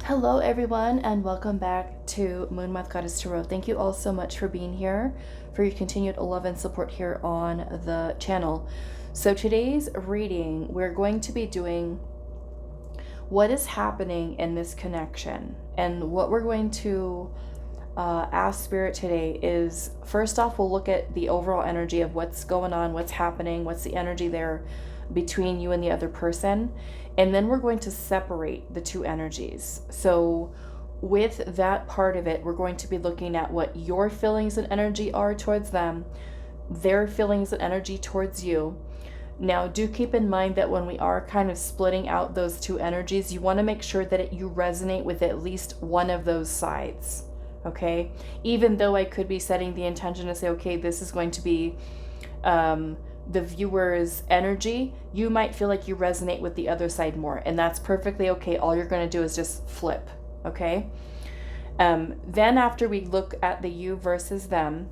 Hello everyone and welcome back to moonmothgoddess Tarot. Thank you all so much for being here, for your continued love and support here on the channel. So today's reading, we're going to be doing what is happening in this connection. And what we're going to ask Spirit today is, first off, we'll look at the overall energy of what's going on, what's happening, what's the energy there between you and the other person. And then we're going to separate the two energies. So with that part of it, we're going to be looking at what your feelings and energy are towards them, their feelings and energy towards you. Now, do keep in mind that when we are kind of splitting out those two energies, you want to make sure that you resonate with at least one of those sides, okay? Even though I could be setting the intention to say, okay, this is going to be the viewer's energy, you might feel like you resonate with the other side more, and that's perfectly okay. All you're going to do is just flip, okay? Then after we look at the you versus them,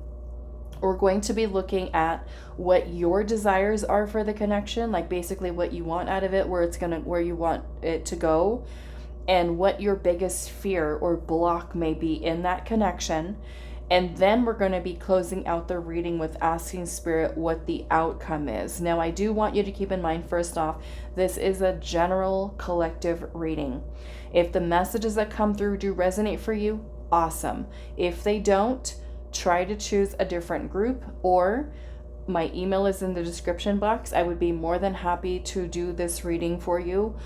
we're going to be looking at what your desires are for the connection, like basically what you want out of it, where you want it to go, and what your biggest fear or block may be in that connection. And then we're going to be closing out the reading with asking Spirit what the outcome is. Now, I do want you to keep in mind, first off, this is a general collective reading. If the messages that come through do resonate for you, awesome. If they don't, try to choose a different group, or my email is in the description box. I would be more than happy to do this reading for you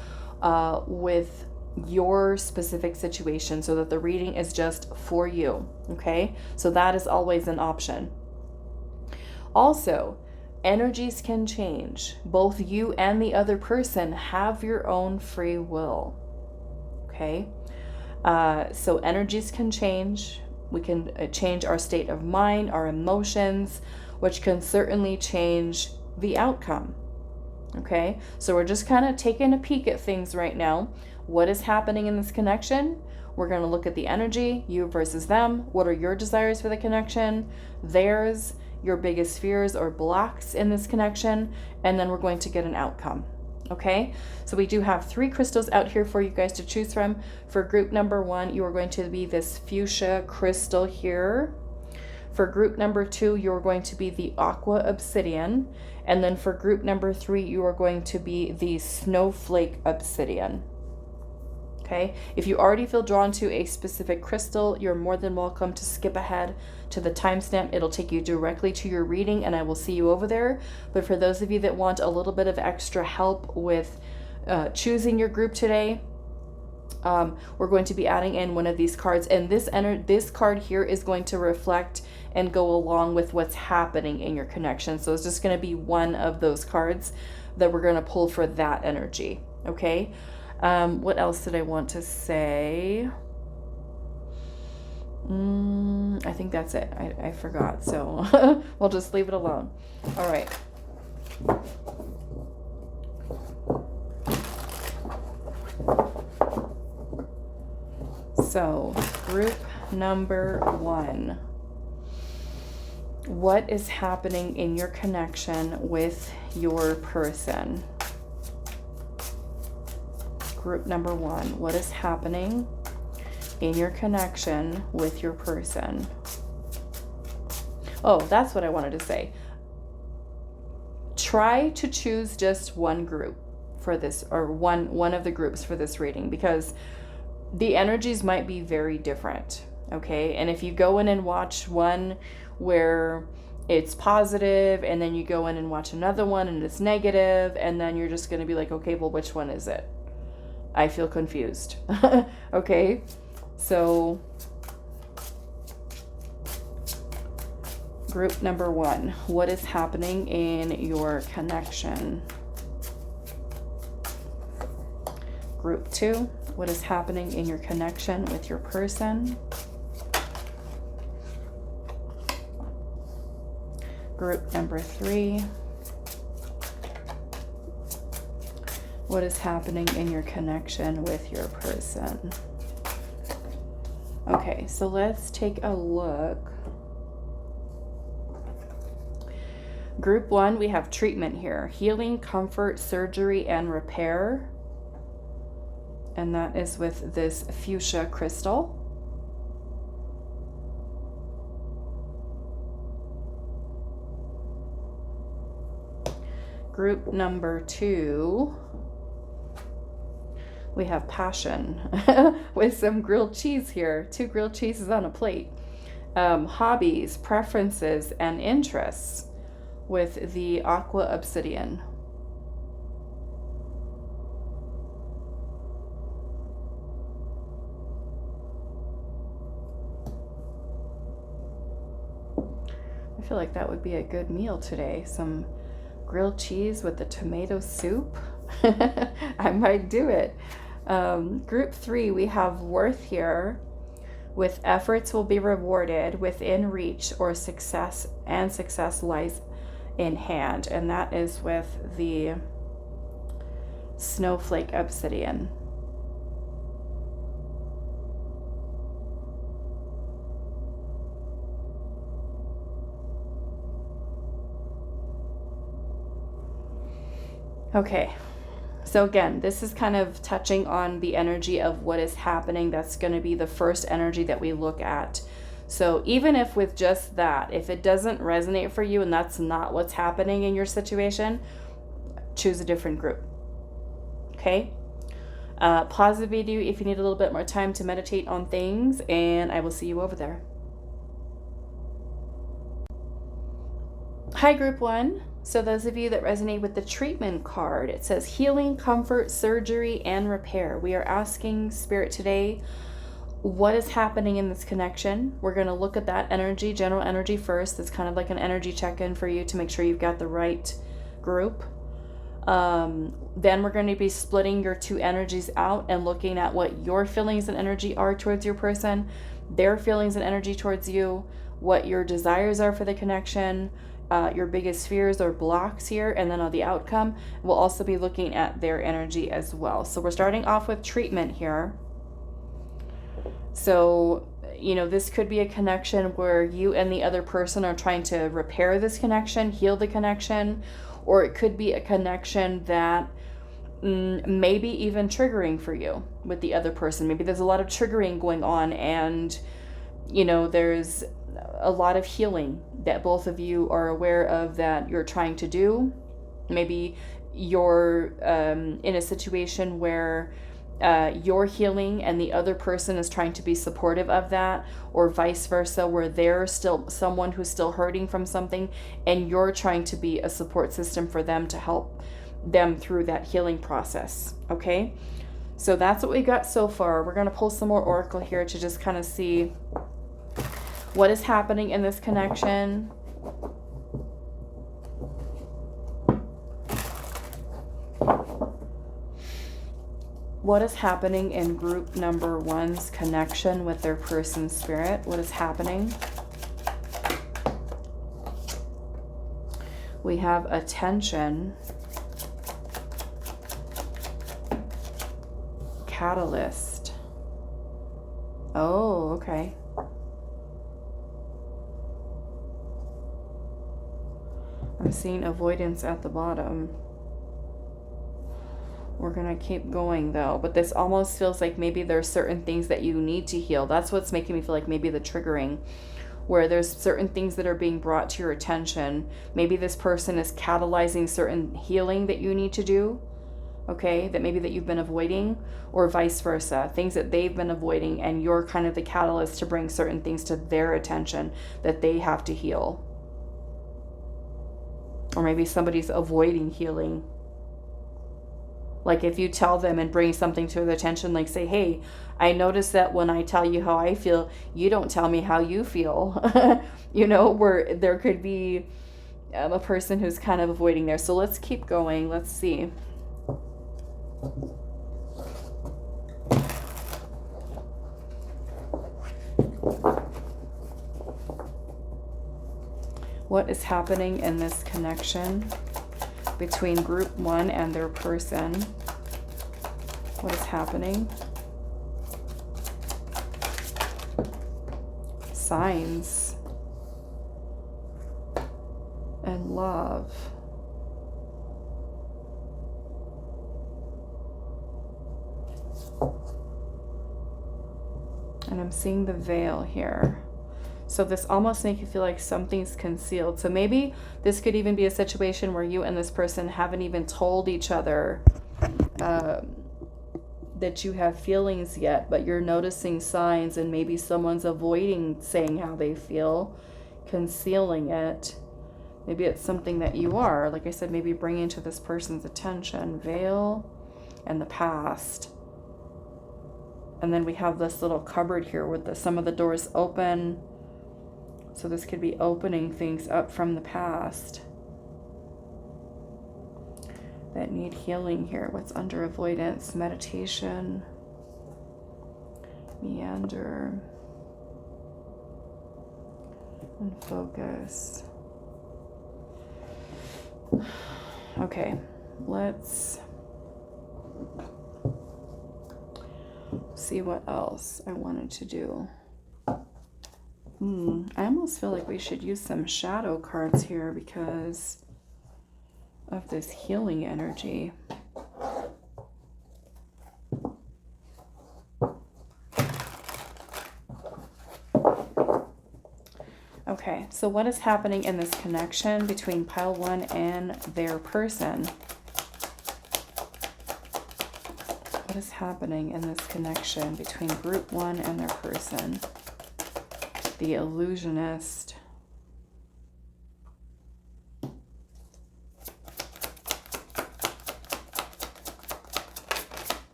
with your specific situation, so that the reading is just for you, okay? So that is always an option. Also, energies can change. Both you and the other person have your own free will, okay? So energies can change. We can change our state of mind, our emotions, which can certainly change the outcome, okay? So we're just kind of taking a peek at things right now. What is happening in this connection? We're going to look at the energy, you versus them. What are your desires for the connection? Theirs, your biggest fears or blocks in this connection. And then we're going to get an outcome. Okay, so we do have 3 crystals out here for you guys to choose from. For group number 1, you are going to be this Fuschia crystal here. For group number 2, you're going to be the Aqua Obsidian. And then for group number 3, you are going to be the Snowflake Obsidian. Okay, if you already feel drawn to a specific crystal, you're more than welcome to skip ahead to the timestamp. It'll take you directly to your reading, and I will see you over there. But for those of you that want a little bit of extra help with choosing your group today, we're going to be adding in one of these cards, and this card here is going to reflect and go along with what's happening in your connection. So it's just going to be one of those cards that we're going to pull for that energy. Okay. What else did I want to say? I think that's it. I forgot. So we'll just leave it alone. All right. So group number 1. What is happening in your connection with your person? Group number 1, what is happening in your connection with your person? Oh, that's what I wanted to say. Try to choose just one group for this, or one of the groups for this reading, because the energies might be very different, okay? And if you go in and watch one where it's positive, and then you go in and watch another one and it's negative, and then you're just going to be like, okay, well, which one is it? I feel confused. Okay, so group number 1, what is happening in your connection? Group 2, what is happening in your connection with your person? Group number 3, what is happening in your connection with your person? Okay, so let's take a look. Group 1, we have treatment here. Healing, comfort, surgery, and repair. and that is with this fuchsia crystal. Group number 2, we have passion with some grilled cheese here. 2 grilled cheeses on a plate. Hobbies, preferences, and interests with the Aqua Obsidian. I feel like that would be a good meal today. Some grilled cheese with the tomato soup. I might do it. Group 3, we have worth here with efforts will be rewarded within reach or success, and success lies in hand. And that is with the Snowflake Obsidian. Okay, so again, this is kind of touching on the energy of what is happening. That's going to be the first energy that we look at. So even if with just that, if it doesn't resonate for you and that's not what's happening in your situation, choose a different group. Okay? Pause the video if you need a little bit more time to meditate on things, and I will see you over there. Hi, group 1. So those of you that resonate with the treatment card, it says healing, comfort, surgery, and repair. We are asking Spirit today, what is happening in this connection? We're going to look at that energy, general energy first. It's kind of like an energy check-in for you to make sure you've got the right group. Then we're going to be splitting your 2 energies out and looking at what your feelings and energy are towards your person, their feelings and energy towards you, what your desires are for the connection, your biggest fears or blocks here, and then on the outcome, we'll also be looking at their energy as well. So we're starting off with treatment here. So, you know, this could be a connection where you and the other person are trying to repair this connection, heal the connection, or it could be a connection that maybe even triggering for you with the other person. Maybe there's a lot of triggering going on, and, you know, there's a lot of healing that both of you are aware of that you're trying to do. Maybe you're in a situation where you're healing and the other person is trying to be supportive of that, or vice versa, where they're still someone who's still hurting from something and you're trying to be a support system for them to help them through that healing process. Okay, so that's what we got so far. We're going to pull some more oracle here to just kind of see what is happening in this connection. What is happening in group number 1's connection with their person's spirit? What is happening? We have attention, catalyst. Oh, okay. I'm seeing avoidance at the bottom. We're going to keep going though, but this almost feels like maybe there's certain things that you need to heal. That's what's making me feel like maybe the triggering, where there's certain things that are being brought to your attention. Maybe this person is catalyzing certain healing that you need to do, okay, that maybe that you've been avoiding, or vice versa, things that they've been avoiding and you're kind of the catalyst to bring certain things to their attention that they have to heal. Or maybe somebody's avoiding healing. Like if you tell them and bring something to their attention, like say, hey, I noticed that when I tell you how I feel, you don't tell me how you feel. You know, where there could be a person who's kind of avoiding there. So let's keep going. Let's see. What is happening in this connection between group 1 and their person? What is happening? Signs and love. And I'm seeing the veil here. So this almost makes you feel like something's concealed. So maybe this could even be a situation where you and this person haven't even told each other that you have feelings yet, but you're noticing signs, and maybe someone's avoiding saying how they feel, concealing it. Maybe it's something that you are, like I said, maybe bringing to this person's attention. Veil and the past. And then we have this little cupboard here with some of the doors open. So this could be opening things up from the past that need healing here. What's under avoidance? Meditation. Meander. And focus. Okay, let's see what else I wanted to do. I almost feel like we should use some shadow cards here because of this healing energy. Okay, so what is happening in this connection between pile 1 and their person? What is happening in this connection between group 1 and their person? The illusionist.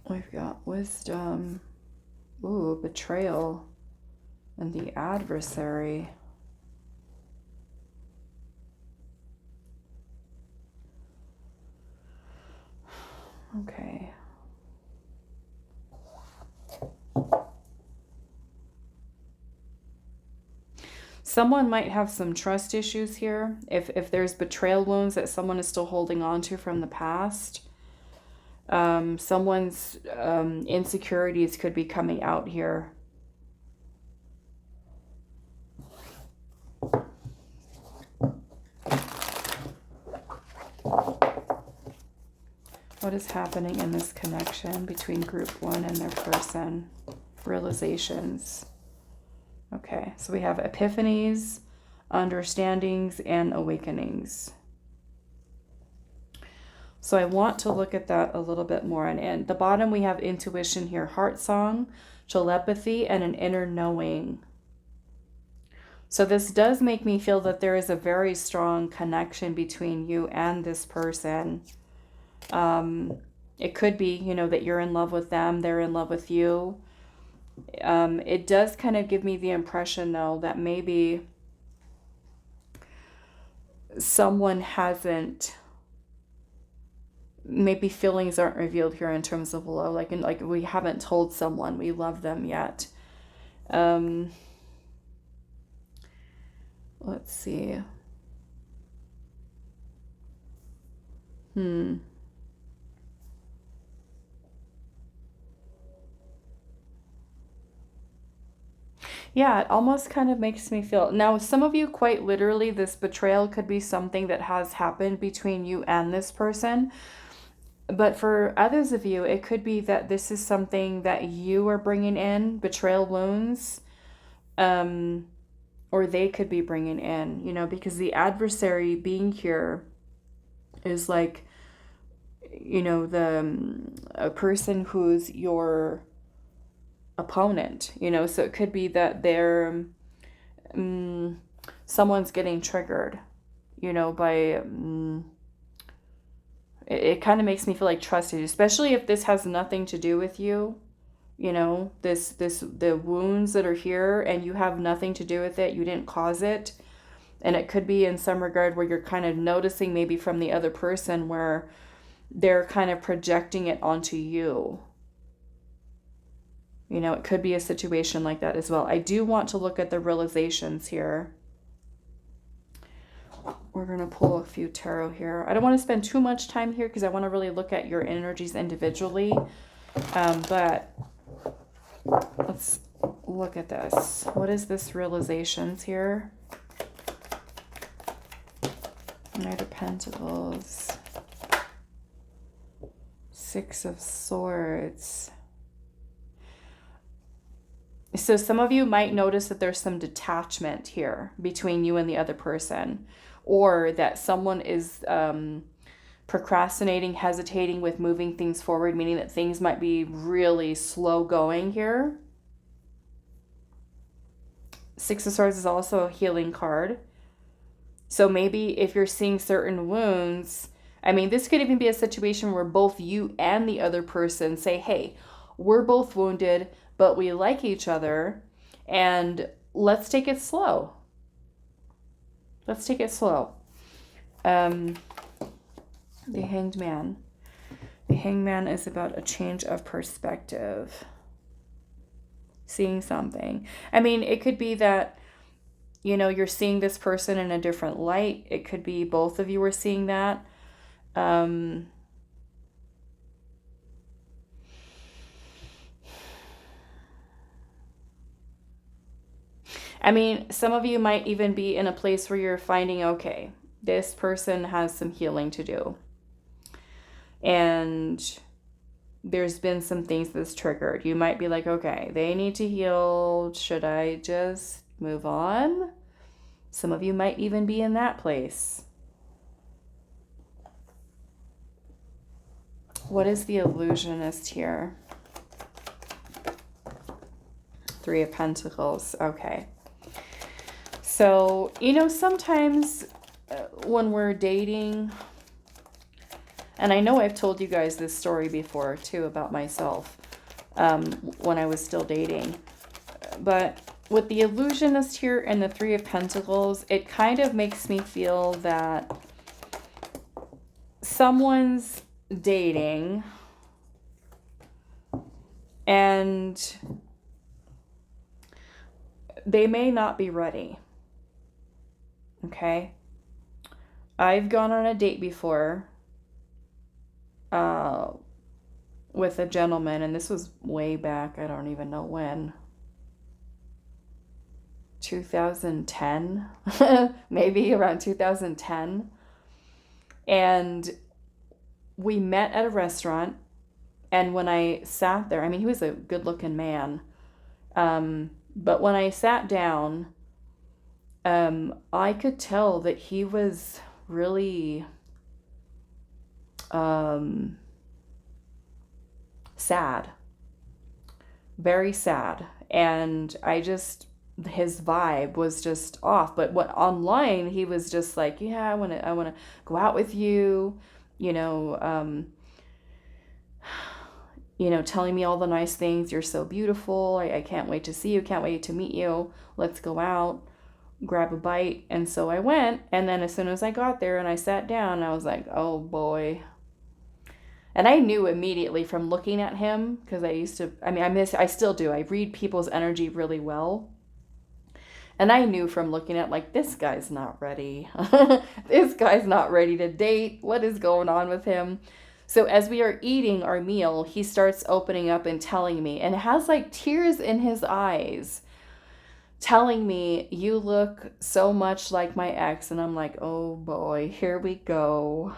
We've got wisdom. Ooh, betrayal. And the adversary. Okay. Someone might have some trust issues here. If there's betrayal wounds that someone is still holding on to from the past, someone's insecurities could be coming out here. What is happening in this connection between group 1 and their person? Realizations. Okay, so we have epiphanies, understandings, and awakenings. So I want to look at that a little bit more. And at the bottom we have intuition here, heart song, telepathy, and an inner knowing. So this does make me feel that there is a very strong connection between you and this person. It could be, you know, that you're in love with them, they're in love with you. It does kind of give me the impression, though, that maybe someone hasn't, maybe feelings aren't revealed here in terms of love, like we haven't told someone we love them yet. Let's see. Yeah, it almost kind of makes me feel... Now, some of you, quite literally, this betrayal could be something that has happened between you and this person. But for others of you, it could be that this is something that you are bringing in, betrayal wounds, or they could be bringing in, you know, because the adversary being here is like, you know, a person who's your opponent, you know, so it could be that they're someone's getting triggered, you know, by it kind of makes me feel like trusted, especially if this has nothing to do with you, you know, the wounds that are here and you have nothing to do with it, you didn't cause it. And it could be in some regard where you're kind of noticing maybe from the other person where they're kind of projecting it onto you. You know, it could be a situation like that as well. I do want to look at the realizations here. We're going to pull a few tarot here. I don't want to spend too much time here because I want to really look at your energies individually. But let's look at this. What is this realizations here? Knight of Pentacles. Six of Swords. So some of you might notice that there's some detachment here between you and the other person, or that someone is procrastinating, hesitating with moving things forward, meaning that things might be really slow going here. Six of Swords is also a healing card. So maybe if you're seeing certain wounds, I mean, this could even be a situation where both you and the other person say, hey, we're both wounded, but we like each other, and let's take it slow. Let's take it slow. The Hanged Man. The Hanged Man is about a change of perspective. Seeing something. I mean, it could be that, you know, you're seeing this person in a different light. It could be both of you are seeing that. I mean, some of you might even be in a place where you're finding, okay, this person has some healing to do. And there's been some things that's triggered. You might be like, okay, they need to heal. Should I just move on? Some of you might even be in that place. What is the illusionist here? Three of Pentacles. Okay. So, you know, sometimes when we're dating, and I know I've told you guys this story before too about myself when I was still dating, but with the illusionist here and the Three of Pentacles, it kind of makes me feel that someone's dating and they may not be ready. Okay? I've gone on a date before with a gentleman, and this was way back, I don't even know when. 2010, maybe around 2010. And we met at a restaurant, and when I sat there, I mean, he was a good-looking man, but when I sat down, I could tell that he was really sad, very sad, and his vibe was just off. But what online, he was just like, yeah, I want to go out with you, you know, telling me all the nice things. You're so beautiful. I can't wait to see you. Can't wait to meet you. Let's go out, grab a bite. And so I went. And then as soon as I got there and I sat down, I was like, oh boy. And I knew immediately from looking at him, because I still do. I read people's energy really well. And I knew from looking at, like, this guy's not ready. This guy's not ready to date. What is going on with him? So as we are eating our meal, he starts opening up and telling me, and has like tears in his eyes, telling me, you look so much like my ex. And I'm like, oh boy, here we go.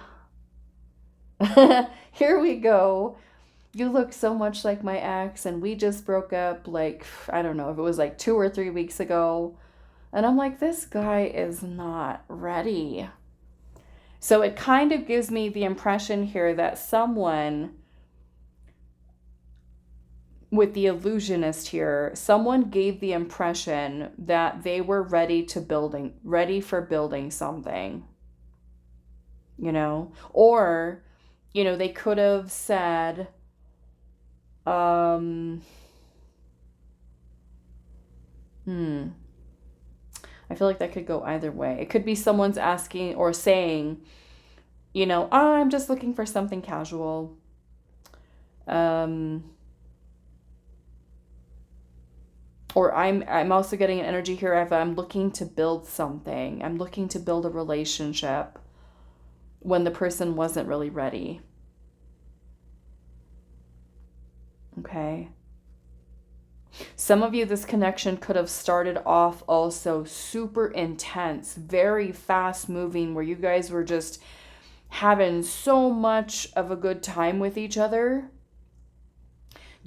Here we go. You look so much like my ex, and we just broke up, like, I don't know if it was like 2 or 3 weeks ago. And I'm like, this guy is not ready. So it kind of gives me the impression here that someone, with the illusionist here, someone gave the impression that they were ready for building something, you know, or, you know, they could have said, I feel like that could go either way. It could be someone's asking or saying, you know, oh, I'm just looking for something casual. Or I'm also getting an energy here of I'm looking to build something. I'm looking to build a relationship when the person wasn't really ready. Okay. Some of you, this connection could have started off also super intense, very fast moving, where you guys were just having so much of a good time with each other,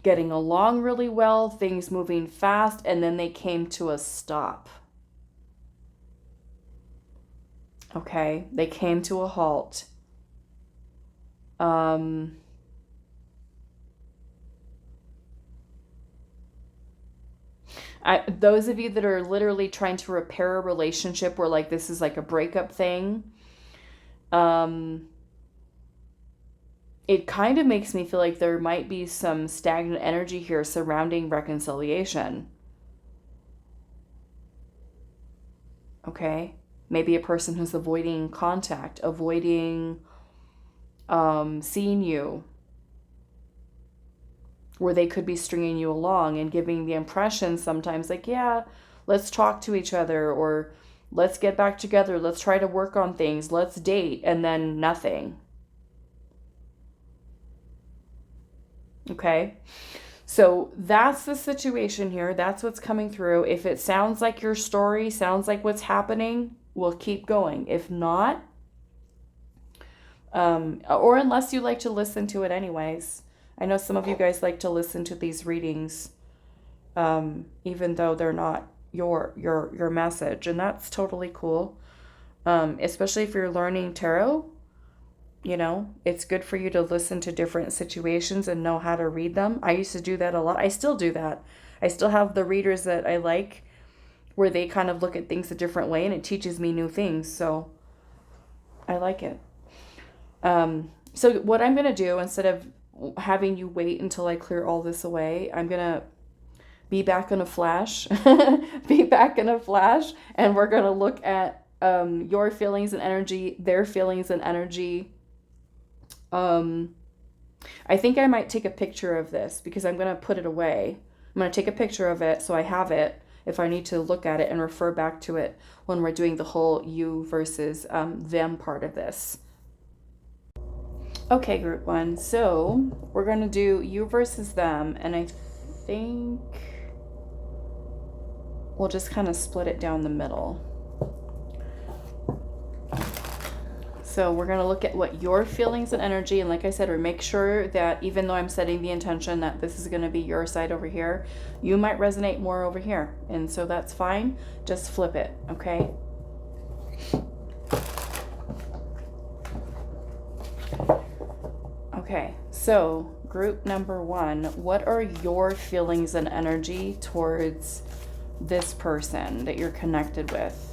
getting along really well, things moving fast, and then they came to a stop. Okay, they came to a halt. Those of you that are literally trying to repair a relationship where like this is like a breakup thing, it kind of makes me feel like there might be some stagnant energy here surrounding reconciliation. Okay, maybe a person who's avoiding contact, avoiding seeing you, where they could be stringing you along and giving the impression sometimes like, yeah, let's talk to each other, or let's get back together, let's try to work on things, let's date, and then nothing. Okay, so that's the situation here. That's what's coming through. If it sounds like your story, sounds like what's happening, we'll keep going. If not, or unless you like to listen to it anyways. I know some of you guys like to listen to these readings, even though they're not your message, and that's totally cool. Especially if you're learning tarot, you know, it's good for you to listen to different situations and know how to read them. I used to do that a lot. I still do that. I still have the readers that I like, where they kind of look at things a different way, and it teaches me new things. So I like it. So what I'm going to do, instead of having you wait until I clear all this away, I'm going to be back in a flash, and we're going to look at your feelings and energy, their feelings and energy. I think I might take a picture of this because I'm going to put it away. I'm going to take a picture of it so I have it if I need to look at it and refer back to it when we're doing the whole you versus them part of this. Okay, group one. So we're going to do you versus them, and I think we'll just kind of split it down the middle. So we're going to look at what your feelings and energy, and like I said, or make sure that even though I'm setting the intention that this is going to be your side over here, you might resonate more over here. And so that's fine. Just flip it, okay? Okay, so group number one, what are your feelings and energy towards this person that you're connected with?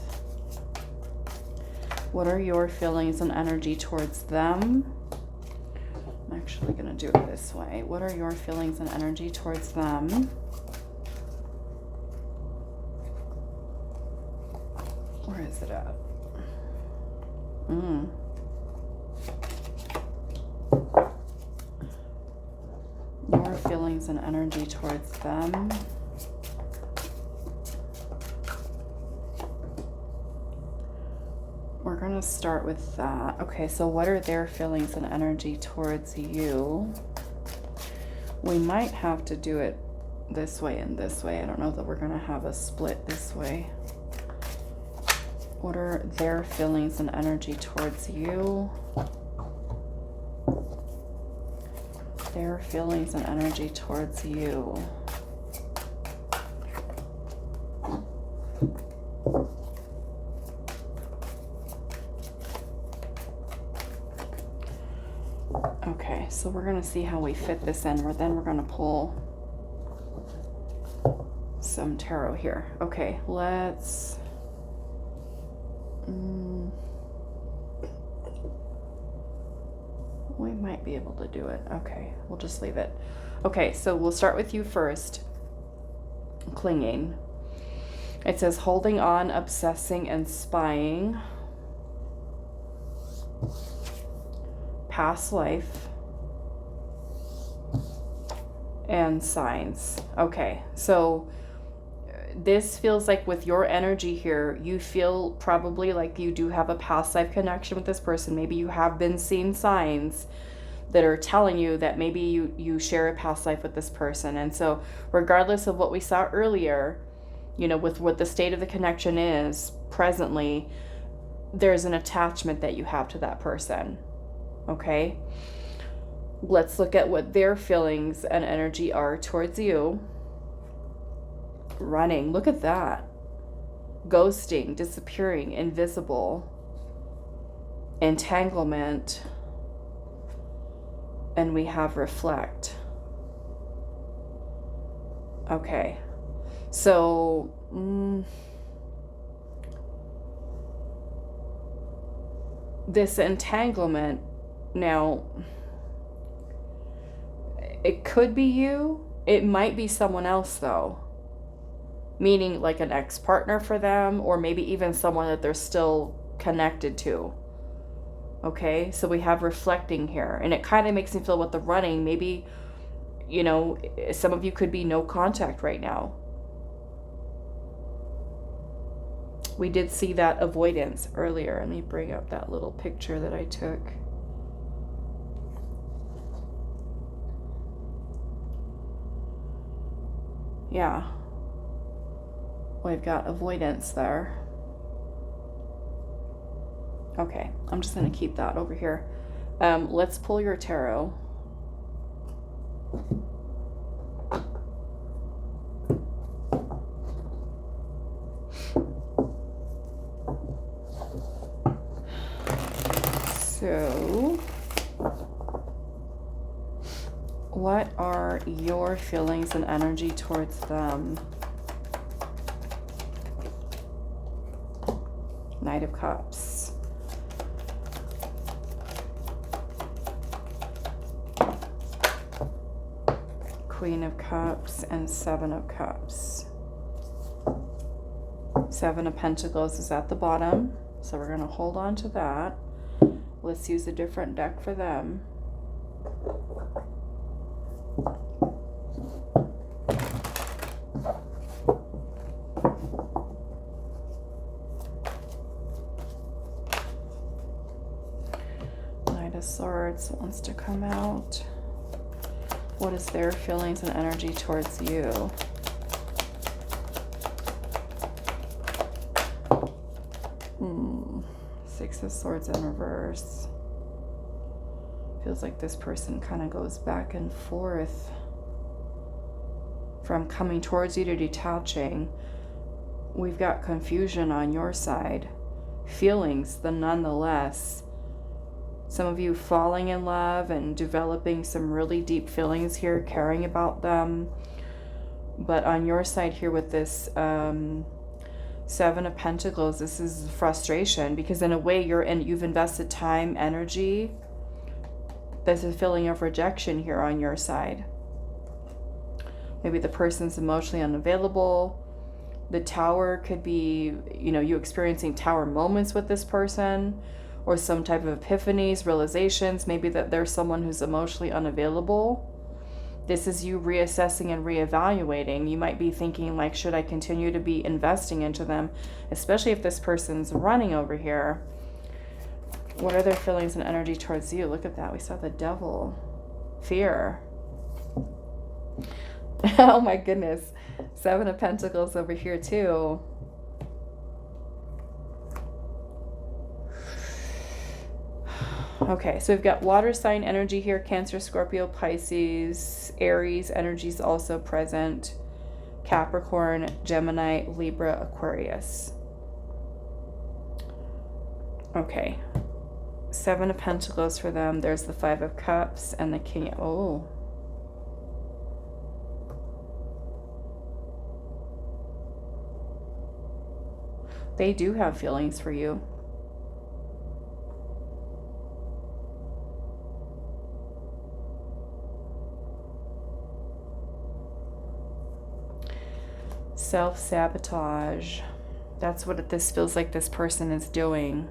What are your feelings and energy towards them? I'm actually going to do it this way. What are your feelings and energy towards them? Where is it at? Your feelings and energy towards them. We're going to start with that. Okay, so what are their feelings and energy towards you? We might have to do it this way and this way. I don't know that we're going to have a split this way. What are their feelings and energy towards you? Their feelings and energy towards you. Okay, so we're going to see how we fit this in. Then we're going to pull some tarot here. Okay, let's... we might be able to do it. Okay, we'll just leave it. Okay, so we'll start with you first. Clinging. It says holding on, obsessing, and spying. Past life. And signs. Okay, so this feels like with your energy here, you feel probably like you do have a past life connection with this person. Maybe you have been seeing signs that are telling you that maybe you share a past life with this person. And so regardless of what we saw earlier, you know, with what the state of the connection is presently, there's an attachment that you have to that person. Okay? Let's look at what their feelings and energy are towards you. Running. Look at that. Ghosting, disappearing, invisible, entanglement, and we have reflect. Okay. So, this entanglement, now, it could be you. It might be someone else, though. Meaning like an ex-partner for them, or maybe even someone that they're still connected to. Okay, so we have reflecting here. And it kind of makes me feel with the running, maybe, you know, some of you could be no contact right now. We did see that avoidance earlier. Let me bring up that little picture that I took. Yeah. We've got avoidance there. Okay, I'm just going to keep that over here. Let's pull your tarot. So, what are your feelings and energy towards them? Knight of Cups. Queen of Cups and Seven of Cups. Seven of Pentacles is at the bottom, so we're going to hold on to that. Let's use a different deck for them. Knight of Swords wants to come out. What is their feelings and energy towards you? Six of Swords in reverse. Feels like this person kind of goes back and forth from coming towards you to detaching. We've got confusion on your side. Feelings, the nonetheless. Some of you falling in love and developing some really deep feelings here, caring about them. But on your side here with this Seven of Pentacles, this is frustration, because in a way you've invested time, energy. There's a feeling of rejection here on your side. Maybe the person's emotionally unavailable. The Tower could be, you know, you experiencing Tower moments with this person, or some type of epiphanies, realizations, maybe that there's someone who's emotionally unavailable. This is you reassessing and reevaluating. You might be thinking, like, should I continue to be investing into them? Especially if this person's running over here. What are their feelings and energy towards you? Look at that. We saw the Devil. Fear. Oh my goodness. Seven of Pentacles over here too. Okay, so we've got water sign energy here. Cancer, Scorpio, Pisces, Aries energy is also present. Capricorn, Gemini, Libra, Aquarius. Okay. Seven of Pentacles for them. There's the Five of Cups and the King. Oh. They do have feelings for you. Self-sabotage. That's what this feels like this person is doing.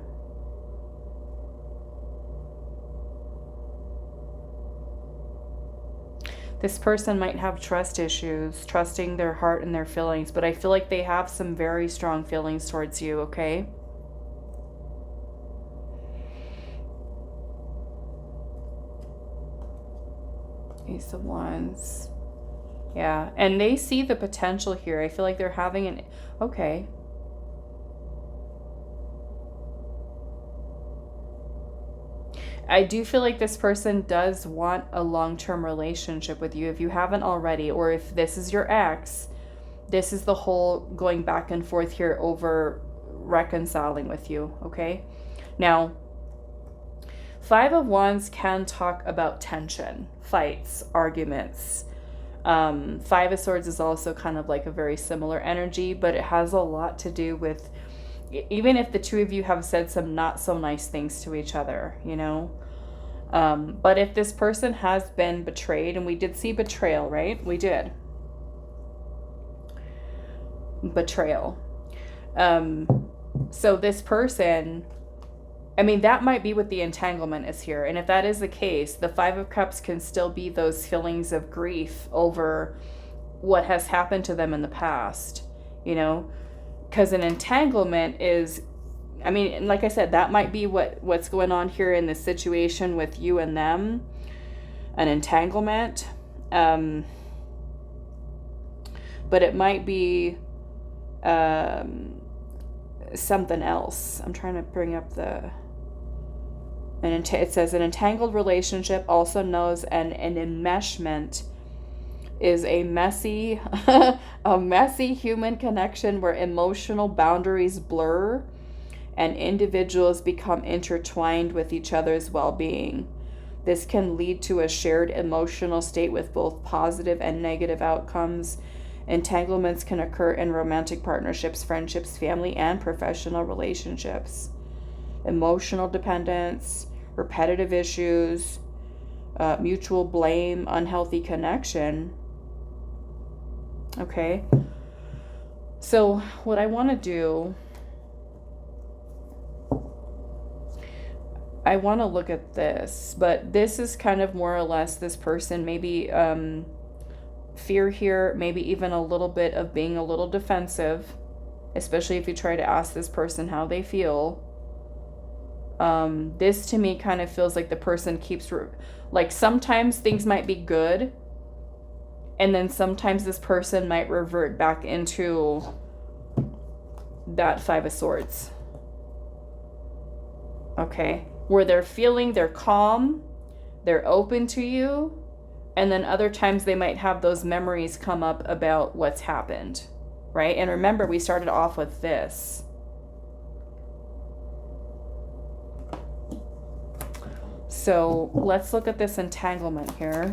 This person might have trust issues, trusting their heart and their feelings, but I feel like they have some very strong feelings towards you, okay? Ace of Wands. Yeah, and they see the potential here. I feel like they're having an... Okay. I do feel like this person does want a long-term relationship with you if you haven't already, or if this is your ex. This is the whole going back and forth here over reconciling with you, okay? Now, Five of Wands can talk about tension, fights, arguments. Five of Swords is also kind of like a very similar energy, but it has a lot to do with, even if the two of you have said some not so nice things to each other, you know? But if this person has been betrayed, and we did see betrayal, right? We did. Betrayal. So this person, I mean, that might be what the entanglement is here. And if that is the case, the Five of Cups can still be those feelings of grief over what has happened to them in the past, you know? Because an entanglement is, I mean, like I said, that might be what's going on here in this situation with you and them. An entanglement. But it might be something else. I'm trying to bring up the... it says an entangled relationship, also known as an enmeshment, is a messy, a messy human connection where emotional boundaries blur and individuals become intertwined with each other's well-being. This can lead to a shared emotional state with both positive and negative outcomes. Entanglements can occur in romantic partnerships, friendships, family, and professional relationships. Emotional dependence, repetitive issues, mutual blame, unhealthy connection. Okay. So what I want to do, I want to look at this, but this is kind of more or less this person, maybe fear here, maybe even a little bit of being a little defensive, especially if you try to ask this person how they feel. This to me kind of feels like the person keeps, like sometimes things might be good, and then sometimes this person might revert back into that Five of Swords. Okay. Where they're calm, they're open to you, and then other times they might have those memories come up about what's happened, right? And remember, we started off with this. So let's look at this entanglement here.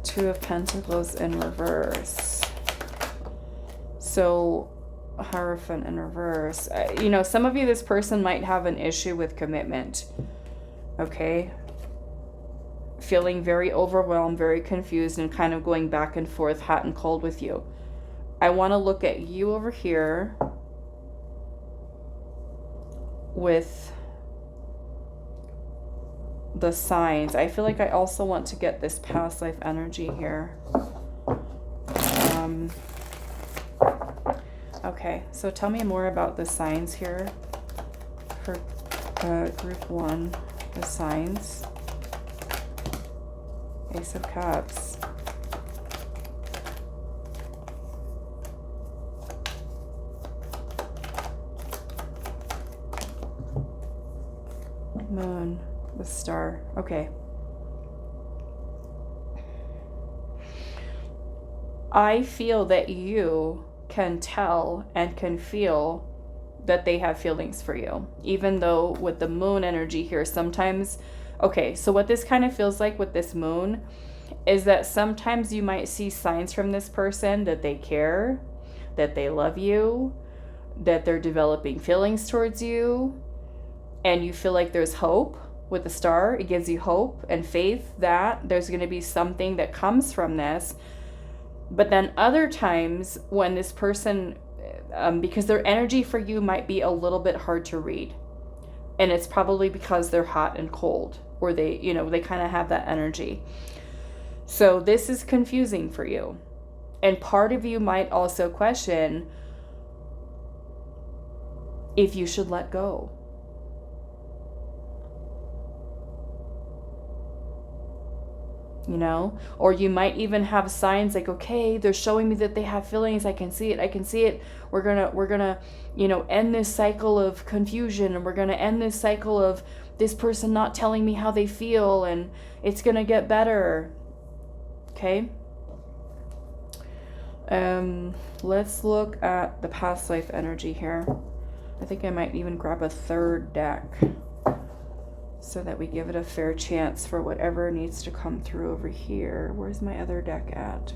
Two of Pentacles in reverse. So Hierophant in reverse. You know, some of you, this person might have an issue with commitment. Okay? Feeling very overwhelmed, very confused, and kind of going back and forth, hot and cold with you. I want to look at you over here with the signs. I feel like I also want to get this past life energy here. Okay, so tell me more about the signs here for group 1, the signs. Ace of Cups. Moon, the star. Okay. I feel that you can tell and can feel that they have feelings for you, even though with the moon energy here, sometimes, okay, so what this kind of feels like with this moon is that sometimes you might see signs from this person that they care, that they love you, that they're developing feelings towards you, and you feel like there's hope with the star. It gives you hope and faith that there's going to be something that comes from this. But then other times when this person, because their energy for you might be a little bit hard to read. And it's probably because they're hot and cold, or they, you know, they kind of have that energy. So this is confusing for you. And part of you might also question if you should let go. you know? Or you might even have signs like, okay, they're showing me that they have feelings. I can see it. I can see it. We're gonna, you know, end this cycle of confusion, and we're gonna end this cycle of this person not telling me how they feel, and it's gonna get better. Okay? Let's look at the past life energy here. I think I might even grab a third deck so that we give it a fair chance for whatever needs to come through over here. Where's my other deck at?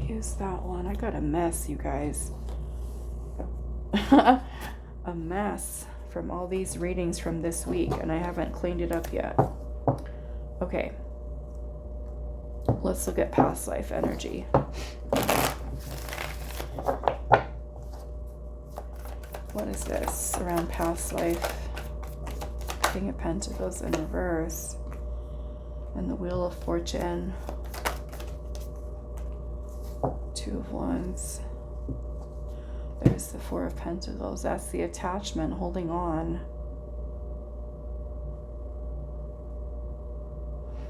Use that one. I got a mess, you guys. A mess from all these readings from this week, and I haven't cleaned it up yet. Okay. Let's look at past life energy. What is this around past life? King of Pentacles in reverse. And the Wheel of Fortune. Two of Wands. There's the Four of Pentacles. That's the attachment, holding on.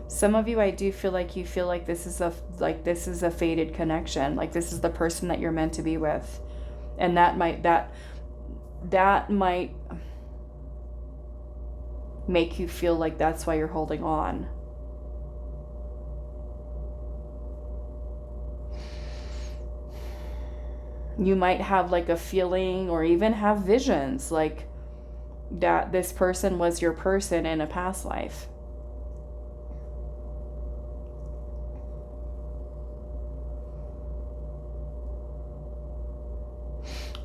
Some of you, I do feel like this is a fated connection. Like this is the person that you're meant to be with. And that might make you feel like that's why you're holding on. You might have like a feeling or even have visions like that this person was your person in a past life.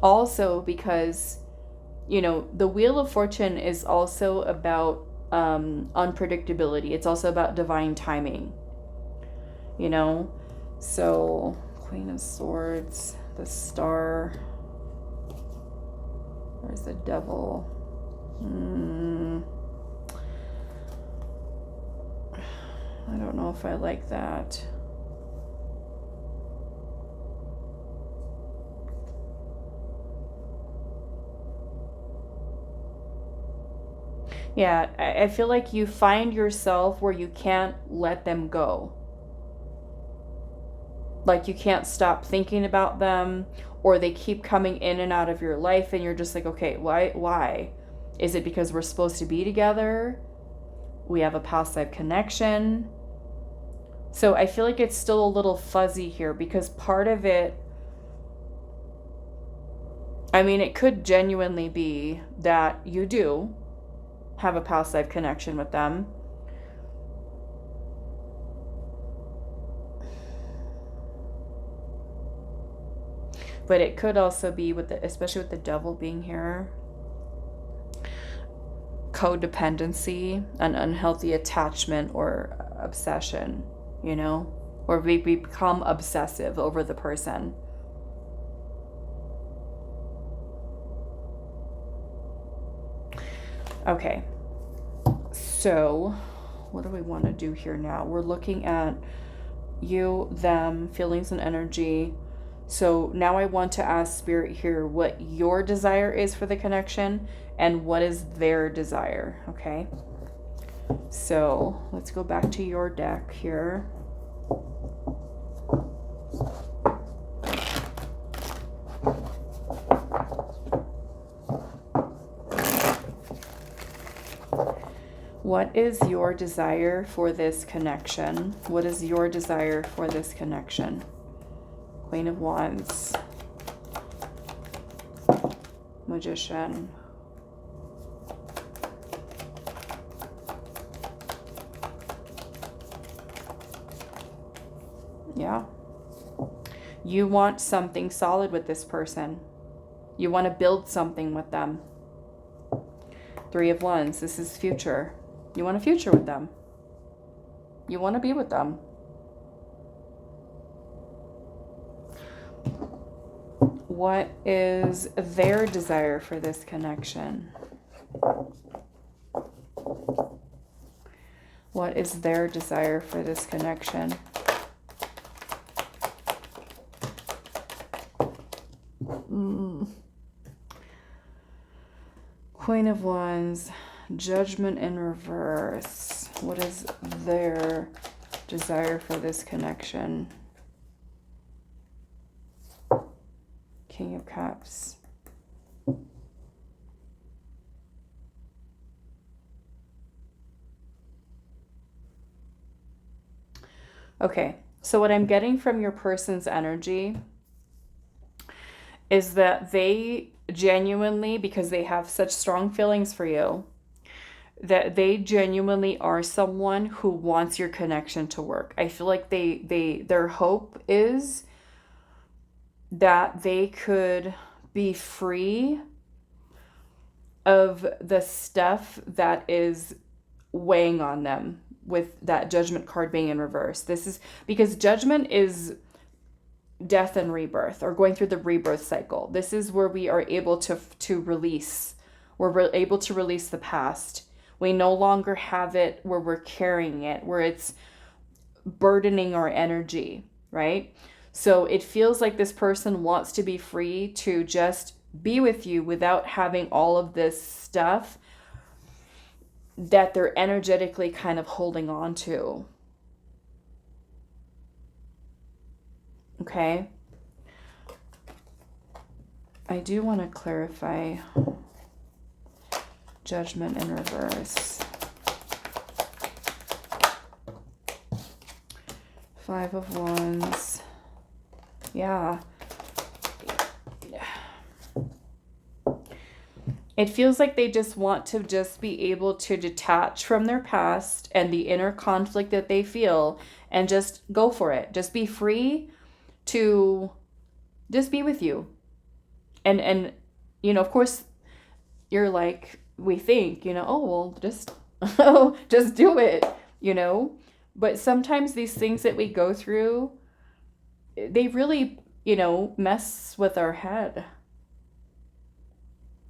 Also, because, you know, the Wheel of Fortune is also about unpredictability. It's also about divine timing, you know? So, Queen of Swords, the Star. Where's the Devil? I don't know if I like that. Yeah, I feel like you find yourself where you can't let them go. Like you can't stop thinking about them, or they keep coming in and out of your life, and you're just like, okay, why? Is it because we're supposed to be together? We have a past life connection. So I feel like it's still a little fuzzy here, because part of it, I mean, it could genuinely be that you do have a past life connection with them. But it could also be with especially with the Devil being here, codependency, an unhealthy attachment or obsession, you know, or we become obsessive over the person. Okay, so what do we want to do here now? We're looking at you, them, feelings and energy. So now I want to ask Spirit here what your desire is for the connection and what is their desire, okay? So let's go back to your deck here. What is your desire for this connection? What is your desire for this connection? Queen of Wands. Magician. Yeah. You want something solid with this person. You want to build something with them. Three of Wands. This is future. You want a future with them. You want to be with them. What is their desire for this connection? What is their desire for this connection? Queen of Wands, Judgment in reverse. What is their desire for this connection? King of Cups. Okay, so what I'm getting from your person's energy is that they genuinely, because they have such strong feelings for you, that they genuinely are someone who wants your connection to work. I feel like their hope is that they could be free of the stuff that is weighing on them, with that Judgment card being in reverse. This is because Judgment is death and rebirth, or going through the rebirth cycle. This is where we are able to release. We're able to release the past. We no longer have it where we're carrying it, where it's burdening our energy, right? So it feels like this person wants to be free to just be with you without having all of this stuff that they're energetically kind of holding on to. Okay. I do want to clarify Judgment in reverse. 5 of Wands. Yeah. It feels like they just want to just be able to detach from their past and the inner conflict that they feel and just go for it. Just be free to just be with you. And you know, of course, you're like, we think, you know, oh, well, just, just do it, you know. But sometimes these things that we go through, they really, you know, mess with our head,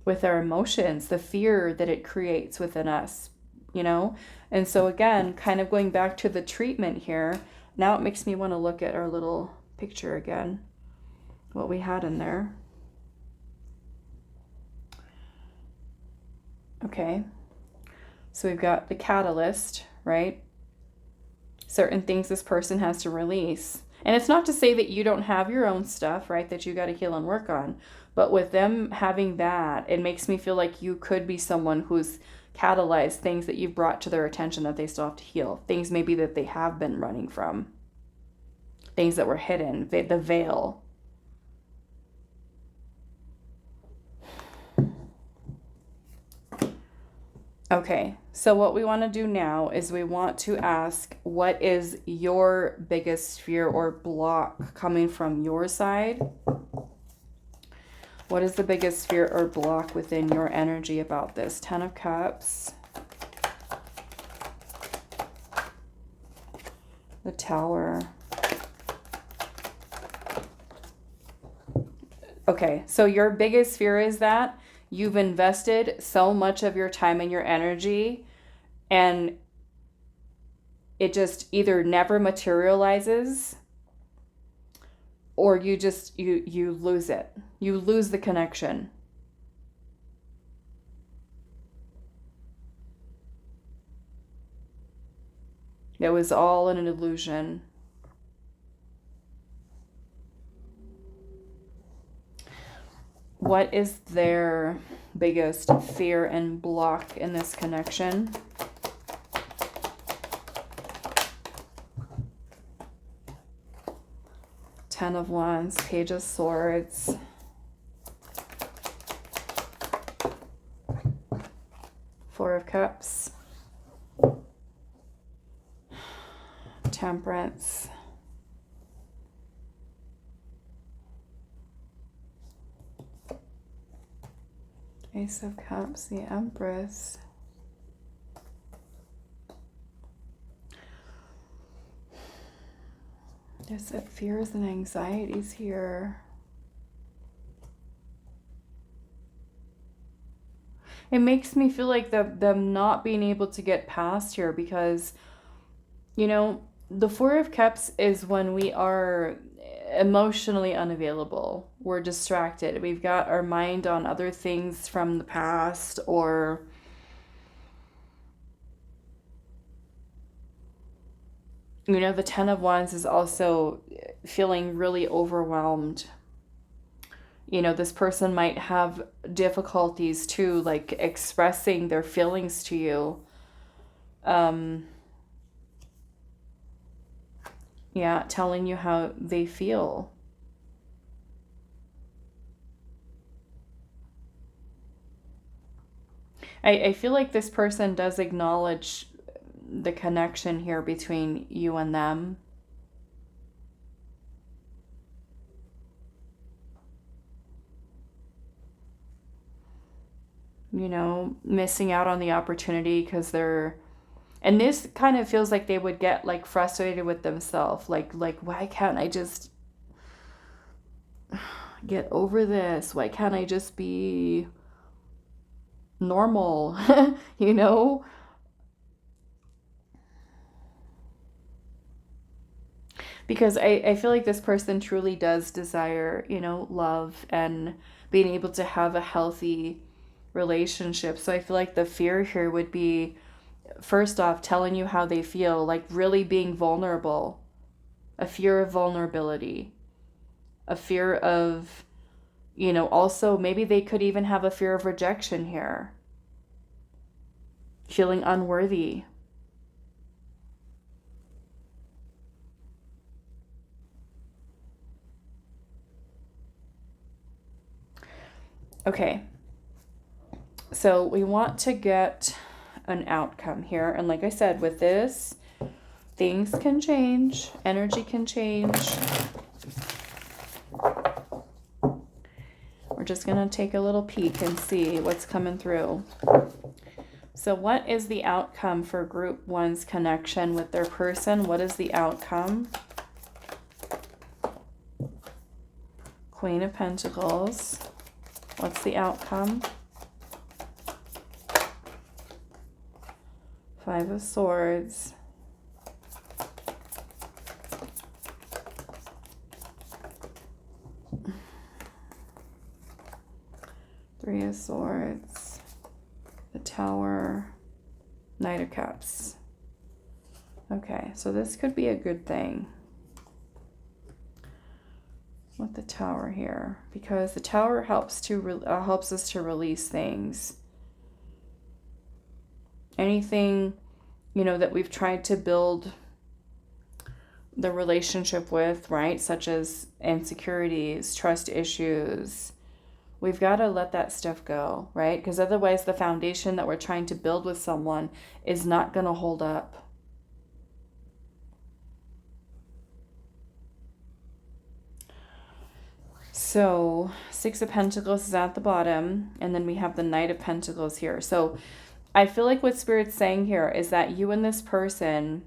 with our emotions, the fear that it creates within us, you know. And so again, kind of going back to the treatment here, now it makes me want to look at our little picture again, what we had in there. Okay, so we've got the catalyst, right? Certain things this person has to release. And it's not to say that you don't have your own stuff, right, that you got to heal and work on. But with them having that, it makes me feel like you could be someone who's catalyzed things that you've brought to their attention that they still have to heal. Things maybe that they have been running from. Things that were hidden, the veil. Okay, so what we want to do now is we want to ask, what is your biggest fear or block coming from your side? What is the biggest fear or block within your energy about this? 10 of Cups. The Tower. Okay, so your biggest fear is that you've invested so much of your time and your energy and it just either never materializes or you just, you lose it. You lose the connection. It was all an illusion. What is their biggest fear and block in this connection? Ten of Wands, Page of Swords. Four of Cups. Temperance. Ace of Cups, the Empress. There's fears and anxieties here. It makes me feel like them not being able to get past here because, you know, the Four of Cups is when we are emotionally unavailable. We're distracted. We've got our mind on other things from the past, or the Ten of Wands is also feeling really overwhelmed. This person might have difficulties too, like expressing their feelings to you. Yeah, telling you how they feel. I feel like this person does acknowledge the connection here between you and them. Missing out on the opportunity because they're, and this kind of feels like they would get like frustrated with themselves, like why can't I just get over this? Why can't I just be normal? Because I feel like this person truly does desire, love and being able to have a healthy relationship. So I feel like the fear here would be, first off, telling you how they feel, like really being vulnerable, a fear of vulnerability, a fear of, also maybe they could even have a fear of rejection here, feeling unworthy. Okay, so we want to get an outcome here. And like I said, with this, things can change, energy can change. We're just going to take a little peek and see what's coming through. So what is the outcome for group one's connection with their person? What is the outcome? Queen of Pentacles. What's the outcome? Five of Swords. Three of Swords. The Tower. Knight of Cups. Okay, so this could be a good thing with the Tower here, because the Tower helps us to release things. Anything, that we've tried to build the relationship with, right? Such as insecurities, trust issues. We've got to let that stuff go, right? Because otherwise the foundation that we're trying to build with someone is not going to hold up. So, Six of Pentacles is at the bottom, and then we have the Knight of Pentacles here. So, I feel like what Spirit's saying here is that you and this person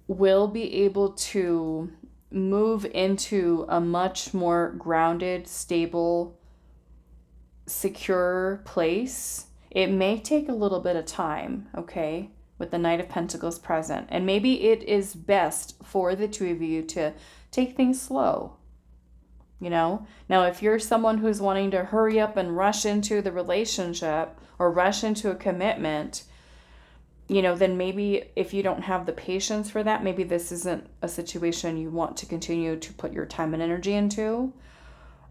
will be able to move into a much more grounded, stable, secure place. It may take a little bit of time, okay, with the Knight of Pentacles present. And maybe it is best for the two of you to take things slow. Now if you're someone who's wanting to hurry up and rush into the relationship or rush into a commitment, then maybe if you don't have the patience for that, maybe this isn't a situation you want to continue to put your time and energy into.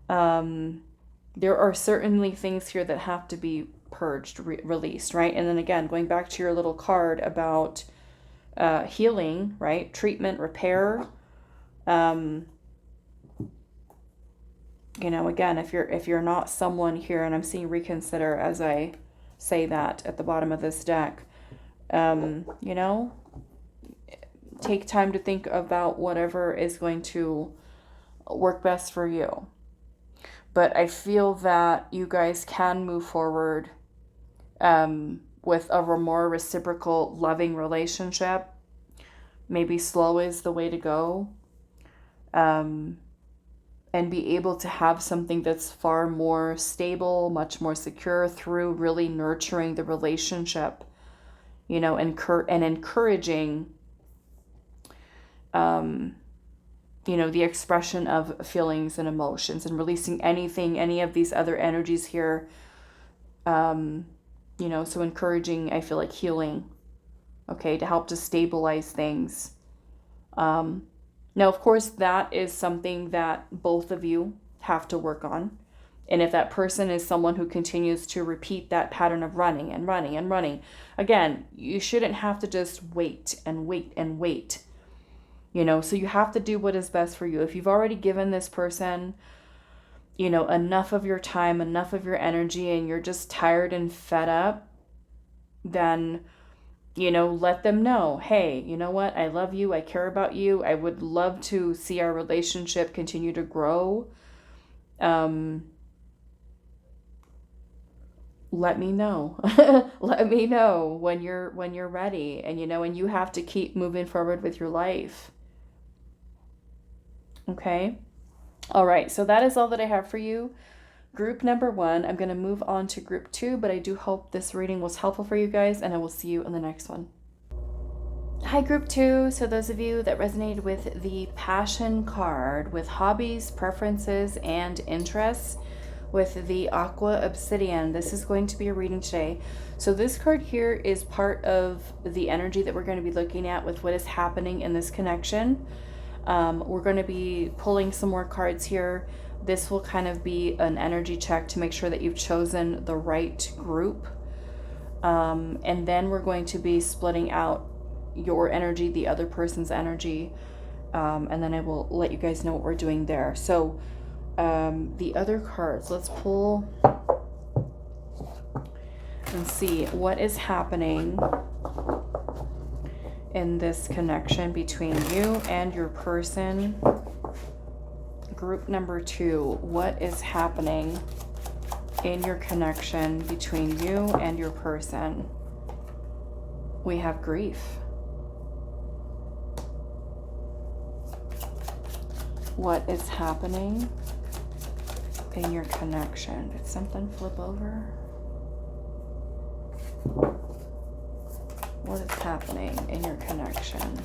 There are certainly things here that have to be purged, released, right? And then again, going back to your little card about healing, right? Treatment, repair. Again, if you're not someone here, and I'm seeing reconsider as I say that at the bottom of this deck, take time to think about whatever is going to work best for you. But I feel that you guys can move forward with a more reciprocal, loving relationship. Maybe slow is the way to go. And be able to have something that's far more stable, much more secure through really nurturing the relationship, and encouraging you know, the expression of feelings and emotions, and releasing any of these other energies here. You know, so encouraging, I feel like, healing, okay, to help to stabilize things. Now, of course, that is something that both of you have to work on. And if that person is someone who continues to repeat that pattern of running and running and running, again, you shouldn't have to just wait and wait and wait. You know, so you have to do what is best for you. If you've already given this person, you know, enough of your time, enough of your energy, and you're just tired and fed up, then, you know, let them know, hey, you know what? I love you. I care about you. I would love to see our relationship continue to grow. Let me know. Let me know when you're ready. And, you know, and you have to keep moving forward with your life. Okay. All right. So that is all that I have for you. Group number 1. I'm going to move on to group 2, but I do hope this reading was helpful for you guys, and I will see you in the next one. Hi, group 2. So those of you that resonated with the passion card with hobbies, preferences, and interests, with the Aqua Obsidian, this is going to be a reading today. So this card here is part of the energy that we're going to be looking at with what is happening in this connection. We're going to be pulling some more cards here. This will kind of be an energy check to make sure that you've chosen the right group. And then we're going to be splitting out your energy, the other person's energy. And then I will let you guys know what we're doing there. So the other cards, let's pull and see what is happening in this connection between you and your person. Group number 2, what is happening in your connection between you and your person? We have grief. What is happening in your connection? Did something flip over? What is happening in your connection?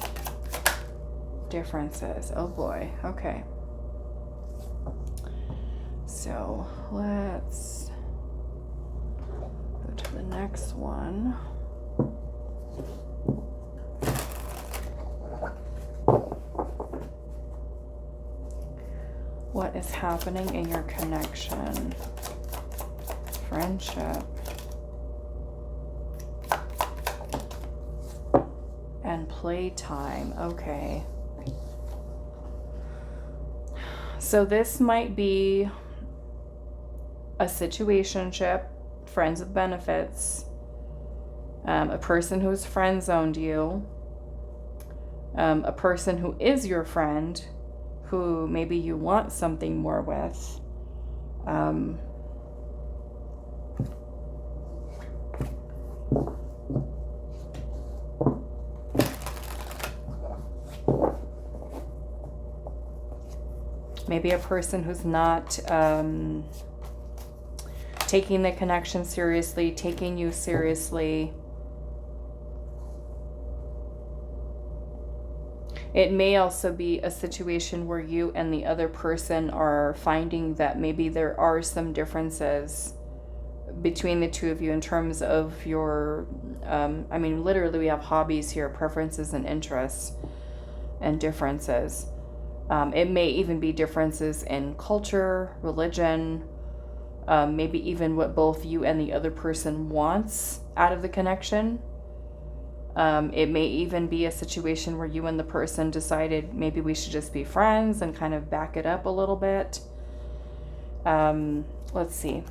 Differences. Oh boy. Okay. So let's go to the next one. What is happening in your connection? Friendship. And playtime. Okay. So this might be a situationship, friends with benefits, a person who's friend zoned you, a person who is your friend, who maybe you want something more with. Maybe a person who's not taking the connection seriously, taking you seriously. It may also be a situation where you and the other person are finding that maybe there are some differences between the two of you in terms of your, I mean, literally we have hobbies here, preferences and interests and differences. It may even be differences in culture, religion, maybe even what both you and the other person wants out of the connection. It may even be a situation where you and the person decided maybe we should just be friends and kind of back it up a little bit. Let's see.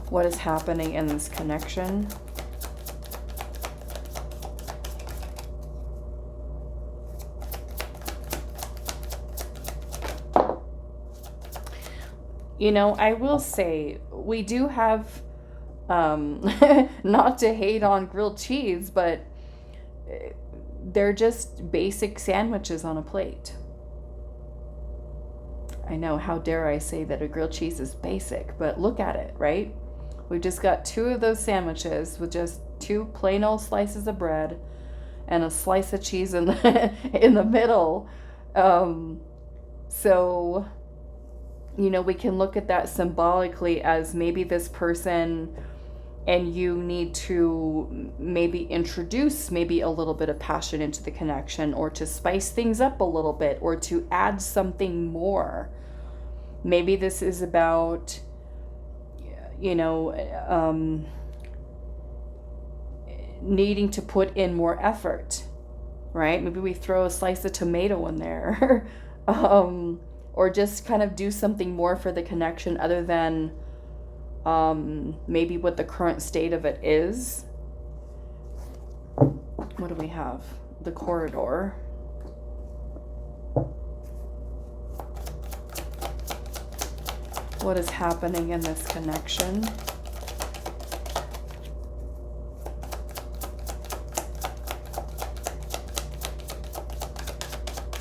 What is happening in this connection? You know, I will say we do have, not to hate on grilled cheese, but they're just basic sandwiches on a plate. I know, how dare I say that a grilled cheese is basic, but look at it, right? We've just got 2 of those sandwiches with just 2 plain old slices of bread and a slice of cheese in the, in the middle. So, you know, we can look at that symbolically as maybe this person and you need to maybe introduce maybe a little bit of passion into the connection, or to spice things up a little bit, or to add something more. Maybe this is about, you know, needing to put in more effort, right? Maybe we throw a slice of tomato in there, or just kind of do something more for the connection other than maybe what the current state of it is. What do we have? The corridor. What is happening in this connection?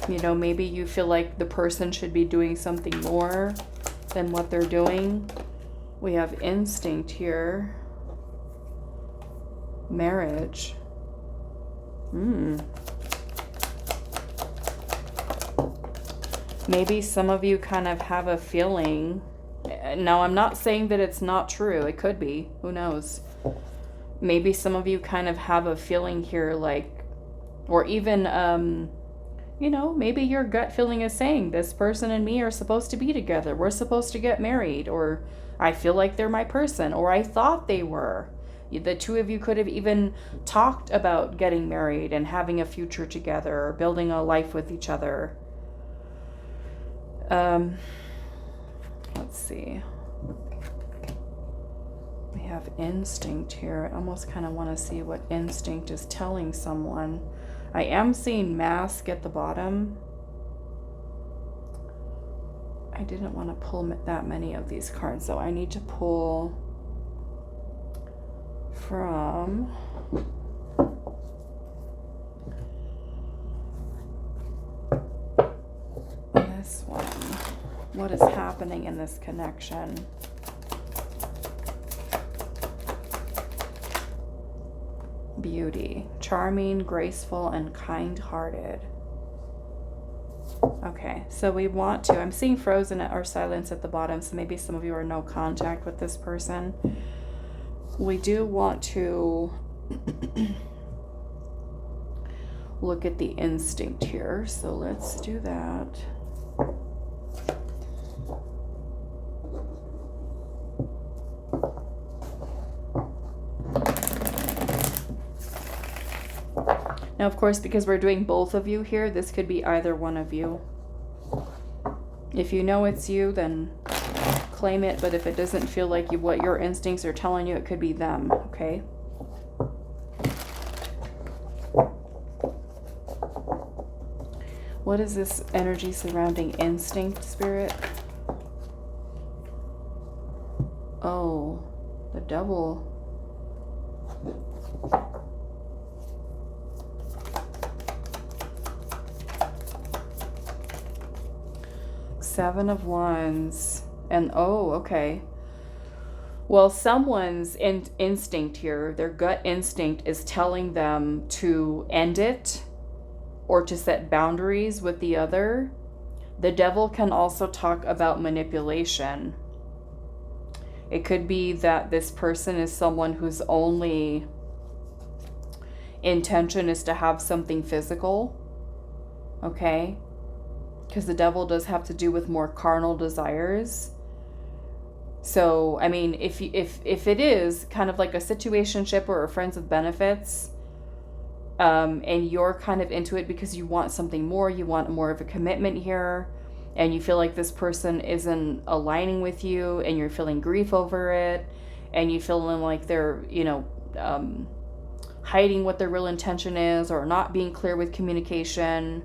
You know, maybe you feel like the person should be doing something more than what they're doing. We have instinct here. Marriage. Maybe some of you kind of have a feeling. Now, I'm not saying that it's not true. It could be. Who knows? Maybe some of you kind of have a feeling here, like, or even, you know, maybe your gut feeling is saying this person and me are supposed to be together. We're supposed to get married, or I feel like they're my person, or I thought they were. The two of you could have even talked about getting married and having a future together, or building a life with each other. Let's see. We have instinct here. I almost kind of want to see what instinct is telling someone. I am seeing mask at the bottom. I didn't want to pull that many of these cards, so I need to pull from this one. What is happening in this connection? Beauty. Charming, graceful, and kind-hearted. Okay, so we want to, I'm seeing frozen or silence at the bottom, so maybe some of you are no contact with this person. We do want to look at the instinct here, so let's do that. Now, of course, because we're doing both of you here, this could be either one of you. If you know it's you, then claim it, but if it doesn't feel like what your instincts are telling you, it could be them, okay? What is this energy surrounding instinct, Spirit? Oh, the Devil. Seven of Wands. And oh, okay. Well, someone's instinct here, their gut instinct is telling them to end it or to set boundaries with the other. The Devil can also talk about manipulation. It could be that this person is someone whose only intention is to have something physical. Okay? Because the Devil does have to do with more carnal desires. So, I mean, if it is kind of like a situationship or a friends with benefits, and you're kind of into it because you want something more, you want more of a commitment here, and you feel like this person isn't aligning with you, and you're feeling grief over it, and you feeling like they're, you know, hiding what their real intention is, or not being clear with communication,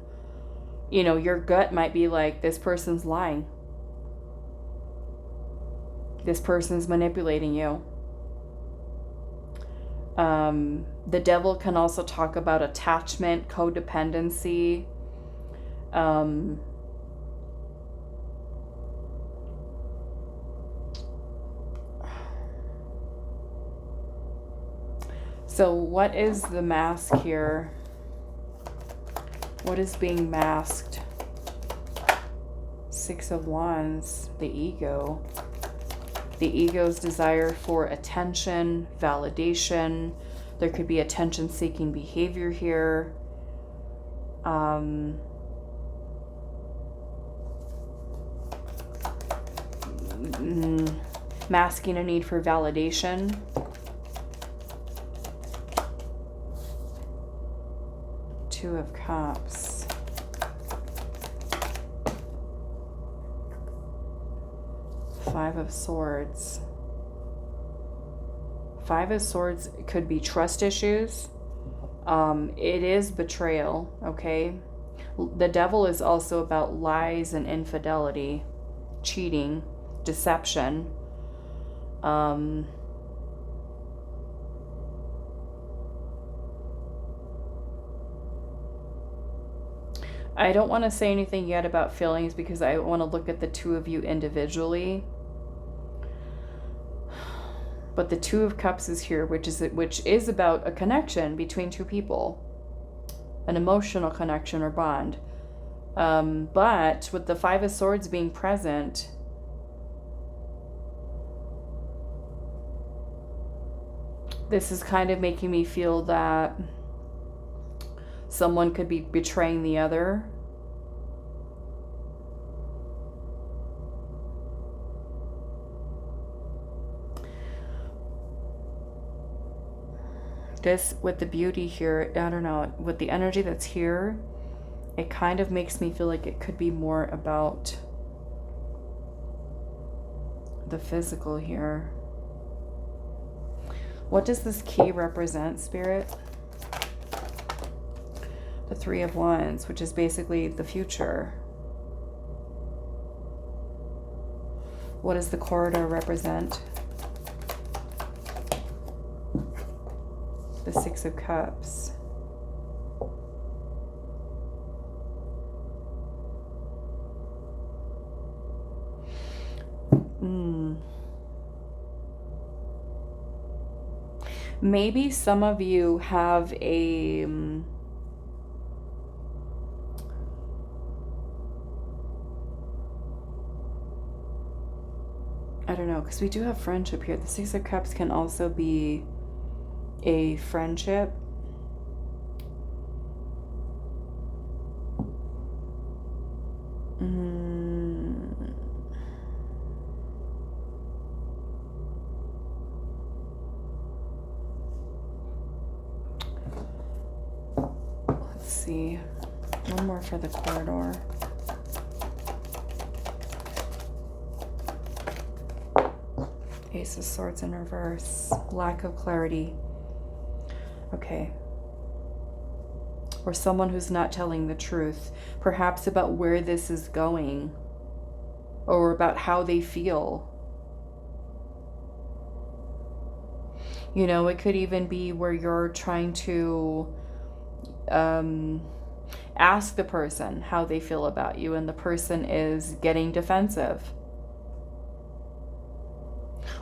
you know, your gut might be like, this person's lying. This person's manipulating you. The Devil can also talk about attachment, codependency. So what is the mask here? What is being masked? Six of Wands, the ego. The ego's desire for attention, validation. There could be attention-seeking behavior here. Masking a need for validation. Two of Cups. Five of Swords. Five of Swords could be trust issues. It is betrayal, okay? The Devil is also about lies and infidelity, cheating, deception. I don't want to say anything yet about feelings because I want to look at the two of you individually. But the Two of Cups is here, which is about a connection between two people, an emotional connection or bond. But with the Five of Swords being present, this is kind of making me feel that someone could be betraying the other. This, with the beauty here, I don't know, with the energy that's here, it kind of makes me feel like it could be more about the physical here. What does this key represent, Spirit? The Three of Wands, which is basically the future. What does the corridor represent? The Six of Cups. Maybe some of you have a I don't know, because we do have friendship here. The Six of Cups can also be a friendship. Let's see. One more for the corridor. Ace of Swords in reverse. Lack of clarity. Okay. Or someone who's not telling the truth, perhaps about where this is going, or about how they feel. You know, it could even be where you're trying to ask the person how they feel about you, and the person is getting defensive.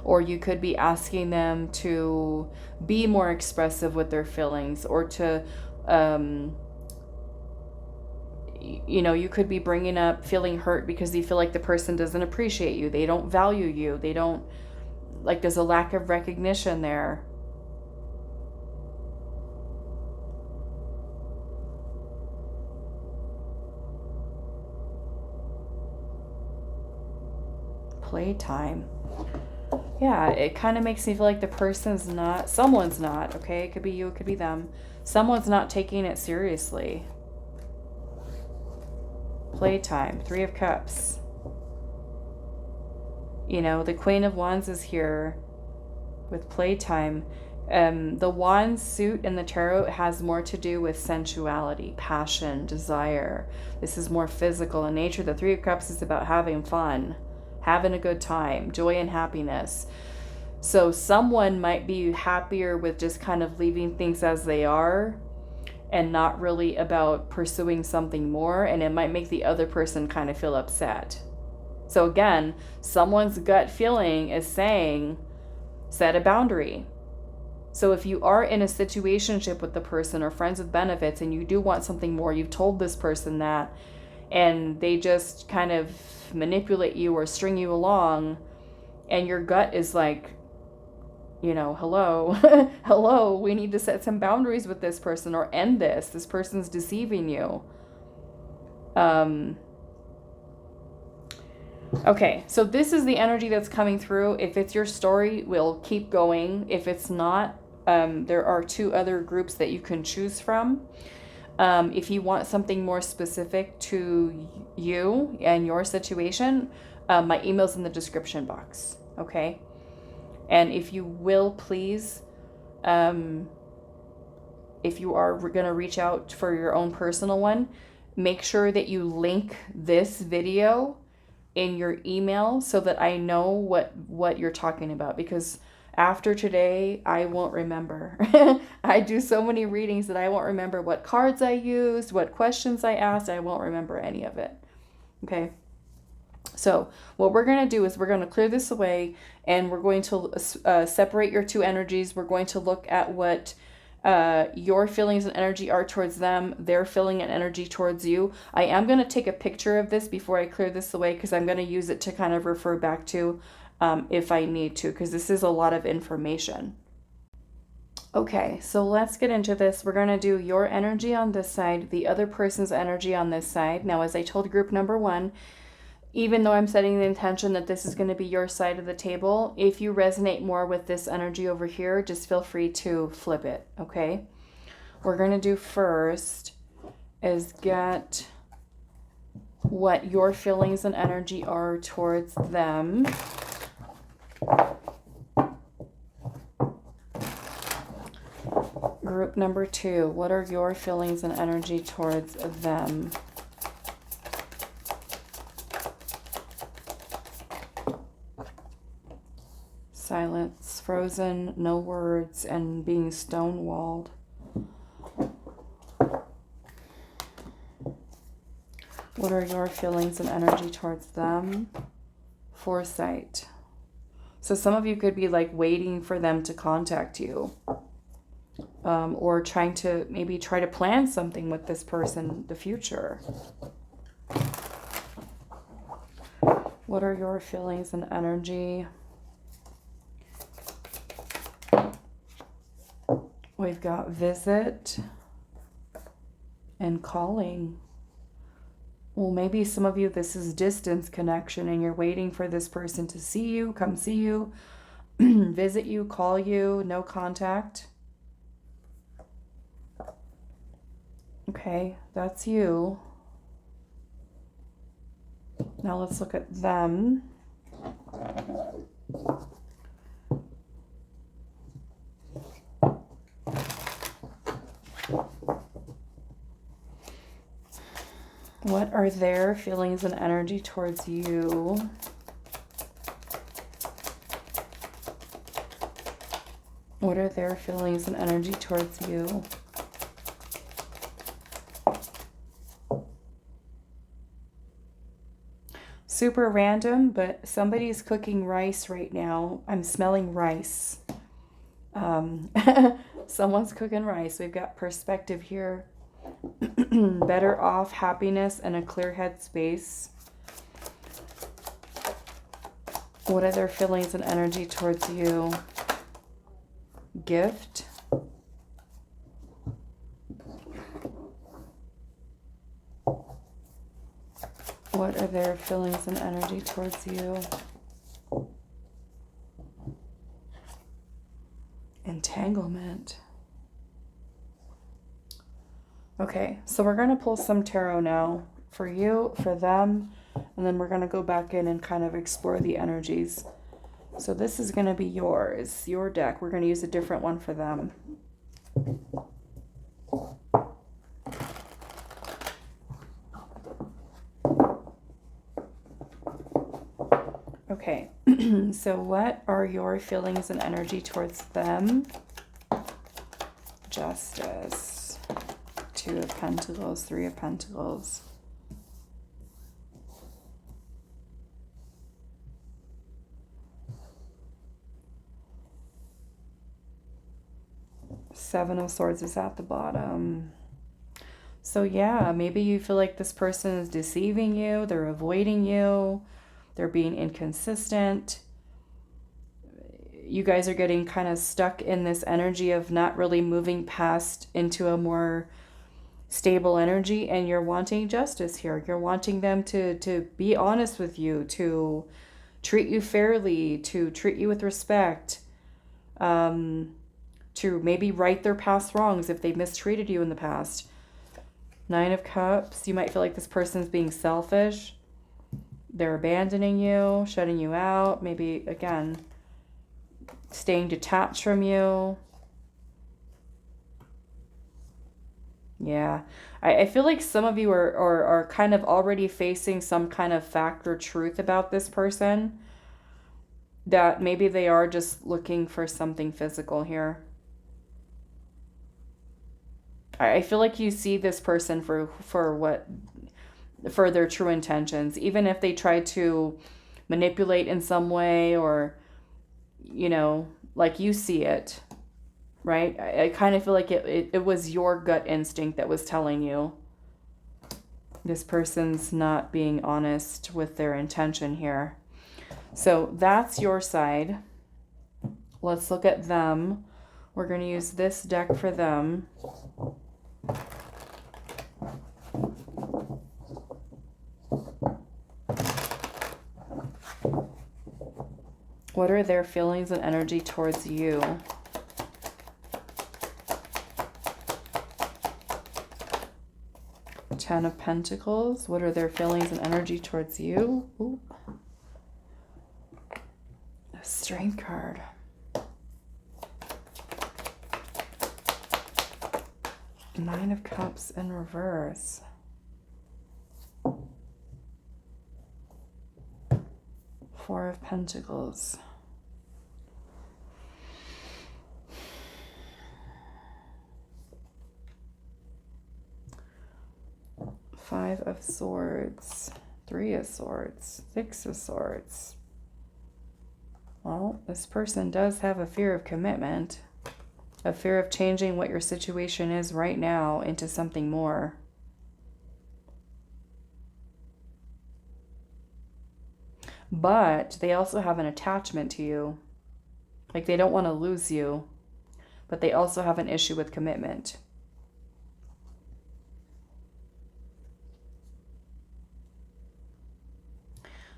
Or you could be asking them to be more expressive with their feelings, or to, you know, you could be bringing up feeling hurt because you feel like the person doesn't appreciate you. They don't value you. They don't, like, there's a lack of recognition there. Playtime. Yeah, it kind of makes me feel like the person's not, someone's not, okay? It could be you, it could be them. Someone's not taking it seriously. Playtime, Three of Cups. You know, the Queen of Wands is here with playtime. The Wand suit in the tarot has more to do with sensuality, passion, desire. This is more physical in nature. The Three of Cups is about having fun, having a good time, joy and happiness. So someone might be happier with just kind of leaving things as they are and not really about pursuing something more, and it might make the other person kind of feel upset. So again, someone's gut feeling is saying, set a boundary. So if you are in a situationship with the person or friends with benefits and you do want something more, you've told this person that, and they just kind of manipulate you or string you along, and your gut is like, you know, hello, hello, we need to set some boundaries with this person or end this. This person's deceiving you. Okay, so this is the energy that's coming through. If it's your story, we'll keep going. If it's not, there are 2 other groups that you can choose from. If you want something more specific to you and your situation, my email's in the description box, okay? And if you will, please, if you are going to reach out for your own personal one, make sure that you link this video in your email so that I know what you're talking about, because after today, I won't remember. I do so many readings that I won't remember what cards I used, what questions I asked. I won't remember any of it. Okay. So what we're going to do is we're going to clear this away, and we're going to separate your 2 energies. We're going to look at what your feelings and energy are towards them, their feeling and energy towards you. I am going to take a picture of this before I clear this away, because I'm going to use it to kind of refer back to if I need to, because this is a lot of information. Okay, so let's get into this. We're going to do your energy on this side, the other person's energy on this side. Now, as I told group number 1, even though I'm setting the intention that this is going to be your side of the table, if you resonate more with this energy over here, just feel free to flip it, okay? We're going to do first is get what your feelings and energy are towards them. Group number 2, what are your feelings and energy towards them? Silence, frozen, no words, and being stonewalled. What are your feelings and energy towards them? Foresight. So some of you could be like waiting for them to contact you. Or trying to maybe try to plan something with this person in the future. What are your feelings and energy? We've got visit and calling. Well, maybe some of you, this is distance connection and you're waiting for this person to see you, come see you, visit you, call you, no contact. Okay, that's you. Now let's look at them. What are their feelings and energy towards you? What are their feelings and energy towards you? Super random, but somebody's cooking rice right now. I'm smelling rice. Someone's cooking rice. We've got perspective here. Better off, happiness, and a clear head space. What are their feelings and energy towards you? Gift. What are their feelings and energy towards you? Entanglement. Okay, so we're going to pull some tarot now for you, for them, and then we're going to go back in and kind of explore the energies. So this is going to be yours, your deck. We're going to use a different one for them. Okay, so what are your feelings and energy towards them? Justice. 2 of Pentacles, 3 of Pentacles. Seven of Swords is at the bottom. So yeah, maybe you feel like this person is deceiving you, they're avoiding you, they're being inconsistent. You guys are getting kind of stuck in this energy of not really moving past into a more stable energy, and you're wanting justice here. You're wanting them to be honest with you, to treat you fairly, to treat you with respect, to maybe right their past wrongs if they mistreated you in the past. Nine of Cups. You might feel like this person's being selfish. They're abandoning you, shutting you out. Maybe, again, staying detached from you. Yeah. I feel like some of you are kind of already facing some kind of fact or truth about this person. That maybe they are just looking for something physical here. I feel like you see this person for their true intentions, even if they try to manipulate in some way, or, you know, like you see it, right? I kind of feel like it was your gut instinct that was telling you this person's not being honest with their intention here. So that's your side. Let's look at them. We're going to use this deck for them. What are their feelings and energy towards you? Ten of Pentacles. What are their feelings and energy towards you? Ooh. A Strength card. Nine of Cups in reverse. Four of Pentacles. Five of Swords. Three of Swords. Six of Swords. Well, this person does have a fear of commitment. A fear of changing what your situation is right now into something more. But they also have an attachment to you. Like, they don't want to lose you, but they also have an issue with commitment.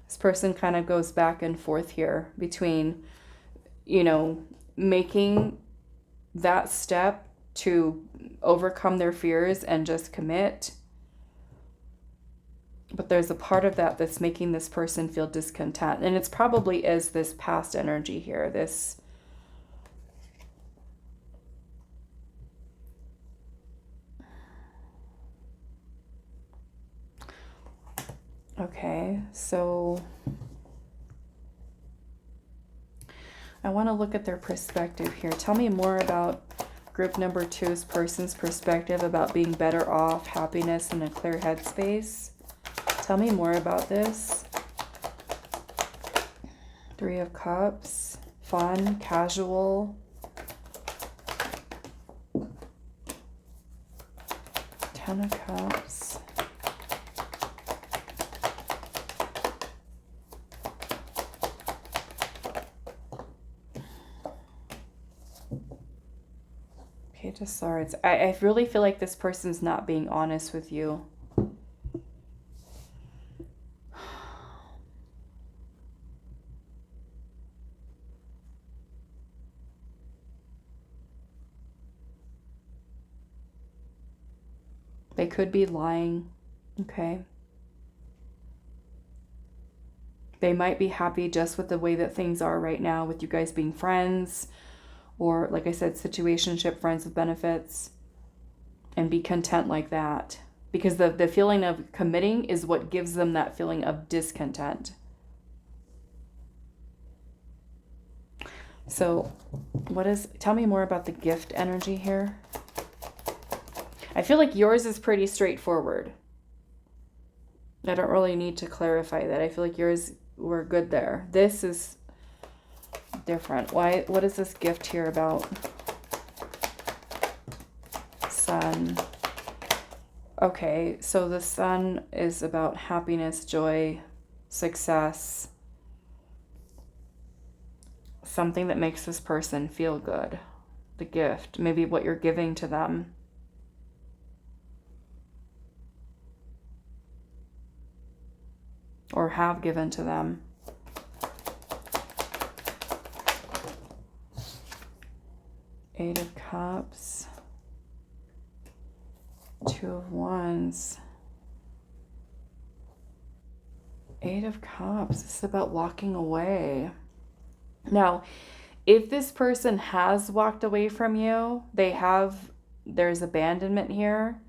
This person kind of goes back and forth here between, you know, making that step to overcome their fears and just commit. But there's a part of that that's making this person feel discontent. And it's probably is this past energy here. This okay, so I want to look at their perspective here. Tell me more about group number 2's person's perspective about being better off, happiness, and a clear headspace. Tell me more about this. Three of Cups, fun, casual. Ten of Cups. Page of Swords. I really feel like this person's not being honest with you. They could be lying, okay? They might be happy just with the way that things are right now, with you guys being friends, or, like I said, situationship, friends with benefits, and be content like that. Because the feeling of committing is what gives them that feeling of discontent. So, tell me more about the gift energy here. I feel like yours is pretty straightforward. I don't really need to clarify that. I feel like yours, we're good there. This is different. What is this gift here about? Sun. Okay, so the Sun is about happiness, joy, success. Something that makes this person feel good. The gift, maybe what you're giving to them. Or have given to them. Eight of Cups. Two of Wands. Eight of Cups. This is about walking away. Now, if this person has walked away from you, there's abandonment here.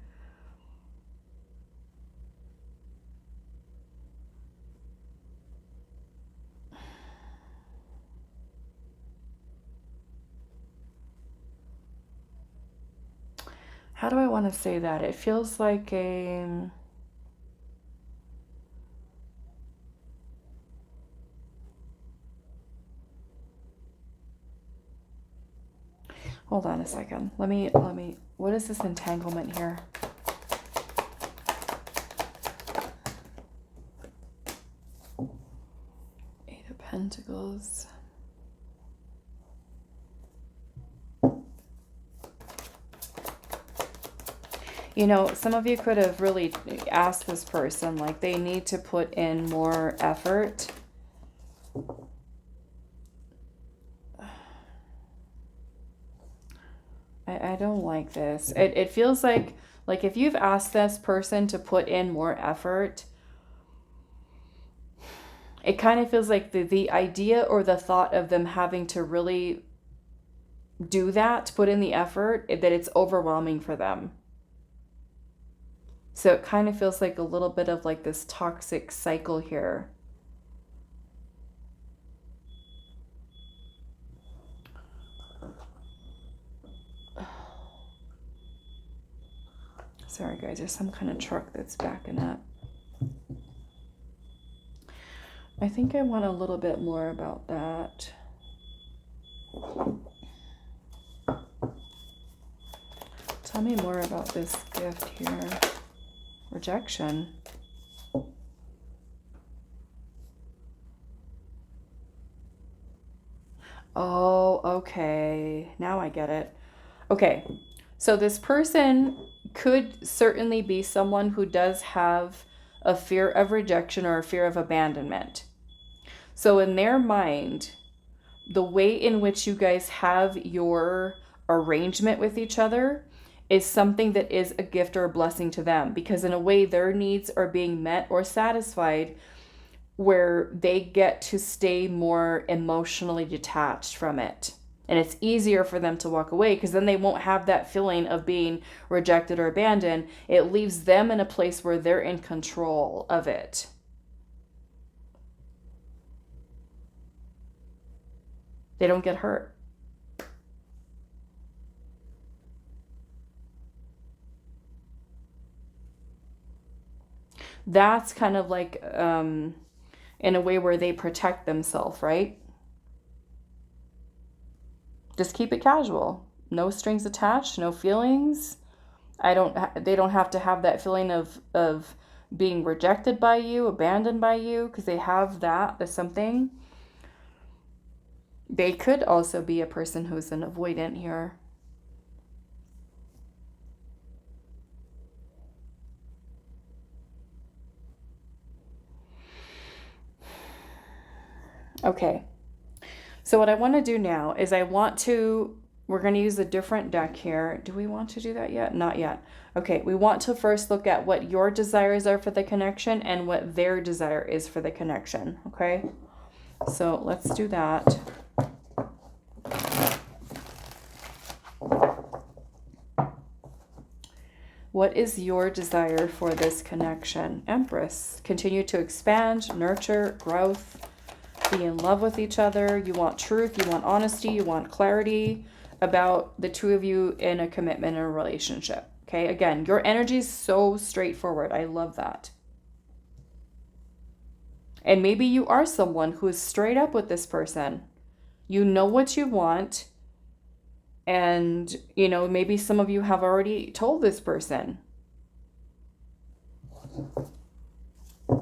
How do I want to say that? It feels like a... Hold on a second. Let me, what is this entanglement here? Eight of Pentacles. You know, some of you could have really asked this person, like, they need to put in more effort. I don't like this. It feels like if you've asked this person to put in more effort, it kind of feels like the idea or the thought of them having to really do that, put in the effort, that it's overwhelming for them. So it kind of feels like a little bit of like this toxic cycle here. Sorry guys, there's some kind of truck that's backing up. I think I want a little bit more about that. Tell me more about this gift here. Rejection. Oh, okay. Now I get it. Okay. So this person could certainly be someone who does have a fear of rejection or a fear of abandonment. So in their mind, the way in which you guys have your arrangement with each other is something that is a gift or a blessing to them, because in a way their needs are being met or satisfied where they get to stay more emotionally detached from it. And it's easier for them to walk away because then they won't have that feeling of being rejected or abandoned. It leaves them in a place where they're in control of it. They don't get hurt. That's kind of like in a way where they protect themselves, right? Just keep it casual. No strings attached, no feelings. They don't have to have that feeling of being rejected by you, abandoned by you, because they have that. There's something. They could also be a person who's an avoidant here. Okay. So what I want to do now is we're going to use a different deck here. Do we want to do that yet? Not yet. Okay, we want to first look at what your desires are for the connection and what their desire is for the connection, okay? So let's do that. What is your desire for this connection? Empress. Continue to expand, nurture, growth. Be in love with each other. You want truth, you want honesty, you want clarity about the two of you in a commitment and a relationship. Okay, again, your energy is so straightforward. I love that. And maybe you are someone who is straight up with this person. You know what you want. And, you know, maybe some of you have already told this person.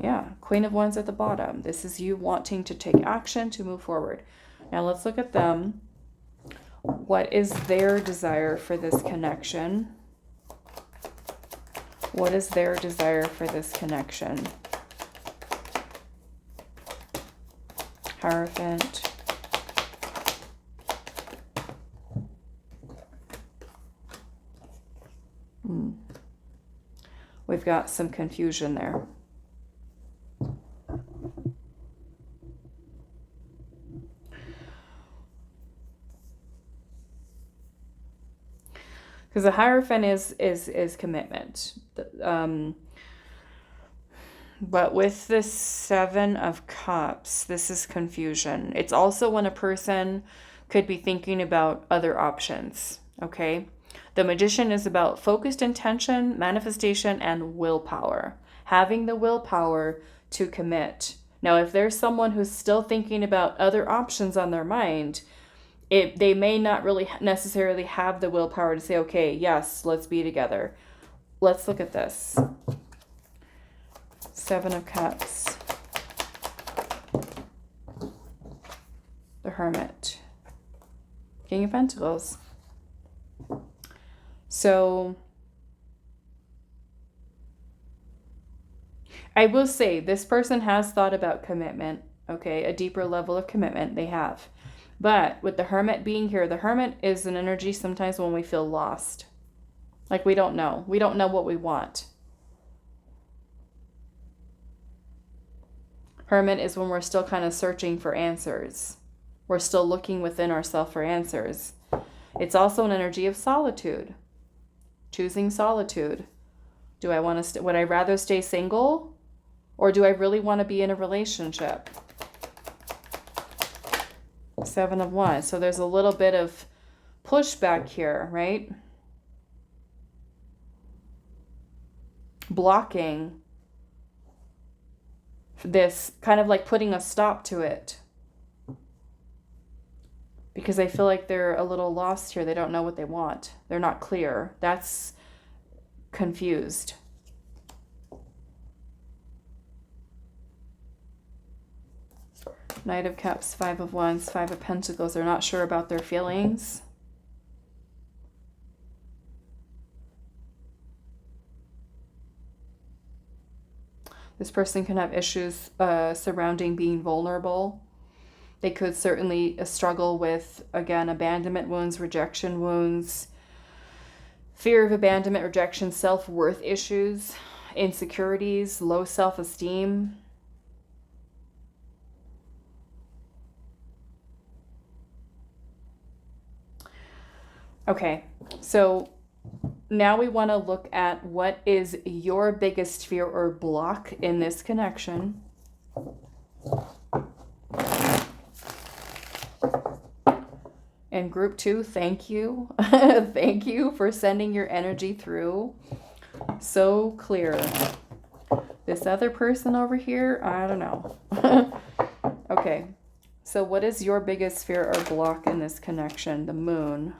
Yeah, Queen of Wands at the bottom. This is you wanting to take action to move forward. Now let's look at them. What is their desire for this connection? What is their desire for this connection? Hierophant. We've got some confusion there. Because the Hierophant is commitment. But with the Seven of Cups, this is confusion. It's also when a person could be thinking about other options, okay? The Magician is about focused intention, manifestation, and willpower. Having the willpower to commit. Now, if there's someone who's still thinking about other options on their mind, they may not really necessarily have the willpower to say, okay, yes, let's be together. Let's look at this. Seven of Cups. The Hermit. King of Pentacles. So I will say this person has thought about commitment, okay? A deeper level of commitment they have. But with the Hermit being here, the Hermit is an energy sometimes when we feel lost. Like we don't know. We don't know what we want. Hermit is when we're still kind of searching for answers. We're still looking within ourselves for answers. It's also an energy of solitude. Choosing solitude. Do I want to would I rather stay single, or do I really want to be in a relationship? Seven of Wands. So there's a little bit of pushback here, right? Blocking this, kind of like putting a stop to it. Because I feel like they're a little lost here. They don't know what they want. They're not clear. That's confused. Knight of Cups, Five of Wands, Five of Pentacles. They're not sure about their feelings. This person can have issues surrounding being vulnerable. They could certainly struggle with, again, abandonment wounds, rejection wounds, fear of abandonment, rejection, self-worth issues, insecurities, low self-esteem. Okay, so now we want to look at what is your biggest fear or block in this connection. And group 2, thank you. Thank you for sending your energy through. So clear. This other person over here, I don't know. Okay, so what is your biggest fear or block in this connection? The Moon.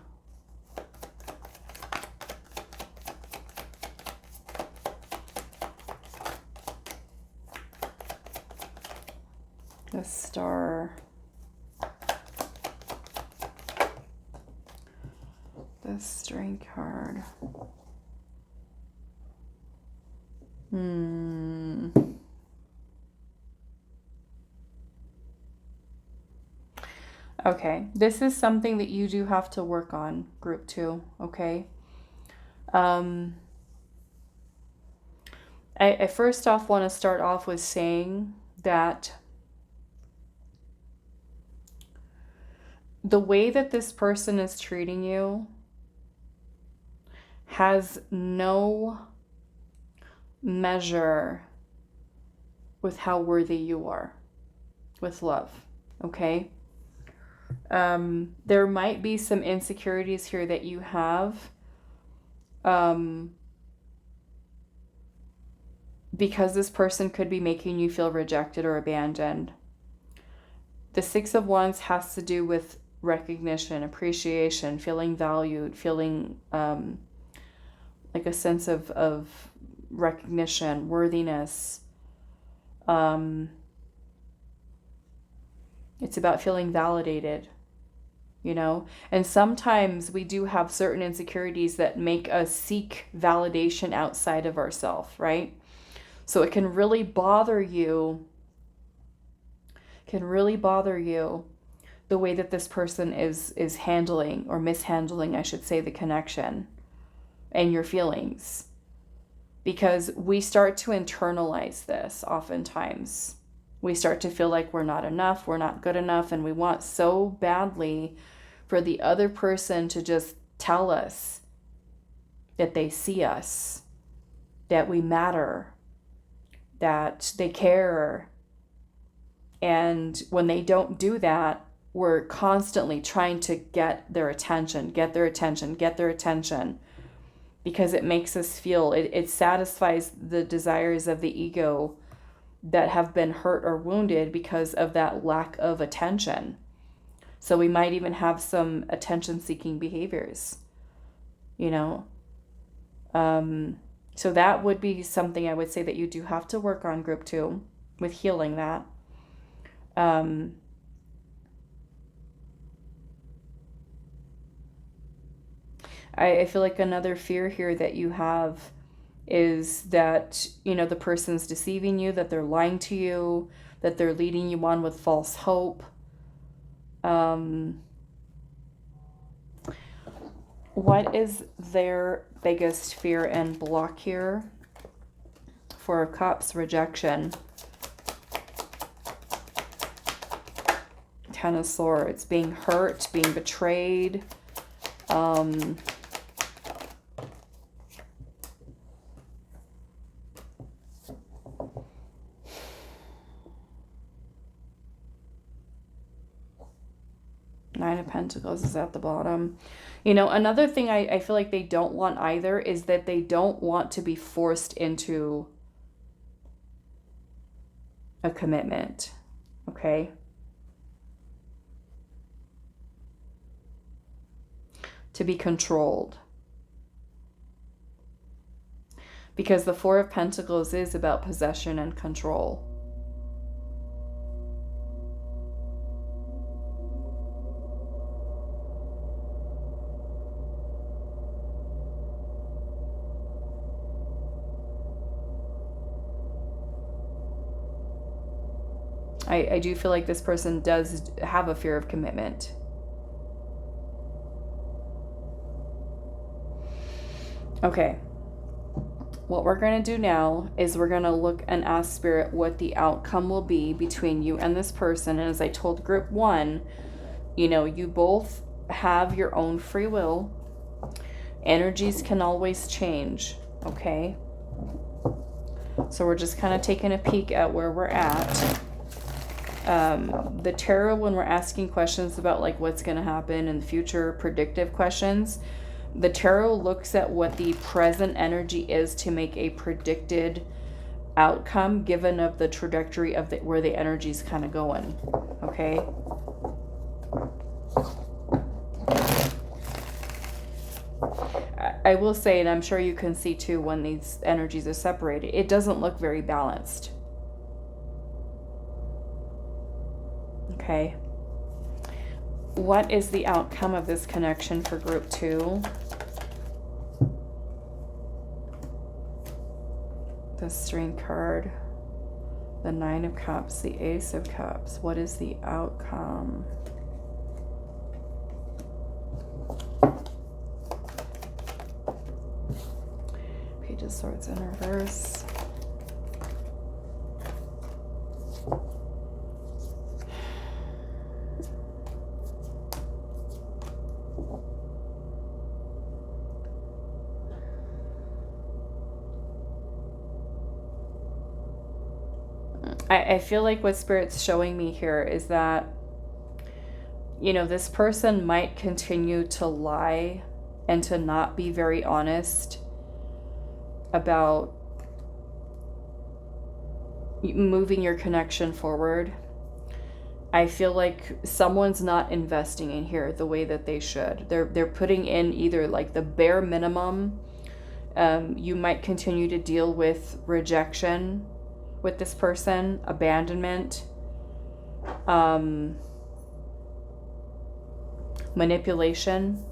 The Star. The Strength card. Okay, this is something that you do have to work on, group 2, okay? I first off want to start off with saying that the way that this person is treating you has no measure with how worthy you are with love, okay? There might be some insecurities here that you have because this person could be making you feel rejected or abandoned. The Six of Wands has to do with recognition, appreciation, feeling valued, feeling like a sense of recognition, worthiness. It's about feeling validated, you know? And sometimes we do have certain insecurities that make us seek validation outside of ourselves, right? So it can really bother you, the way that this person is handling or mishandling, I should say, the connection and your feelings. Because we start to internalize this oftentimes. We start to feel like we're not enough, we're not good enough, and we want so badly for the other person to just tell us that they see us, that we matter, that they care. And when they don't do that, we're constantly trying to get their attention, because it makes us feel, it satisfies the desires of the ego that have been hurt or wounded because of that lack of attention. So we might even have some attention-seeking behaviors, you know. So that would be something I would say that you do have to work on, group 2, with healing that. I feel like another fear here that you have is that, you know, the person's deceiving you, that they're lying to you, that they're leading you on with false hope. What is their biggest fear and block here? Four of Cups, rejection. Ten of Swords, being hurt, being betrayed. Nine of Pentacles is at the bottom. You know, another thing I feel like they don't want either is that they don't want to be forced into a commitment. Okay? To be controlled. Because the Four of Pentacles is about possession and control. I do feel like this person does have a fear of commitment. Okay. What we're going to do now is we're going to look and ask Spirit what the outcome will be between you and this person. And as I told group 1, you know, you both have your own free will. Energies can always change, okay? So we're just kind of taking a peek at where we're at. The tarot, when we're asking questions about like what's going to happen in the future, predictive questions, the tarot looks at what the present energy is to make a predicted outcome given of the trajectory of where the energy is kind of going. Okay. I will say, and I'm sure you can see too when these energies are separated, it doesn't look very balanced. Okay. What is the outcome of this connection for group 2? The Strength card, the Nine of Cups, the Ace of Cups. What is the outcome? Page of Swords in reverse. I feel like what Spirit's showing me here is that, you know, this person might continue to lie and to not be very honest about moving your connection forward. I feel like someone's not investing in here the way that they should. They're putting in either like the bare minimum. You might continue to deal with rejection with this person, abandonment, manipulation.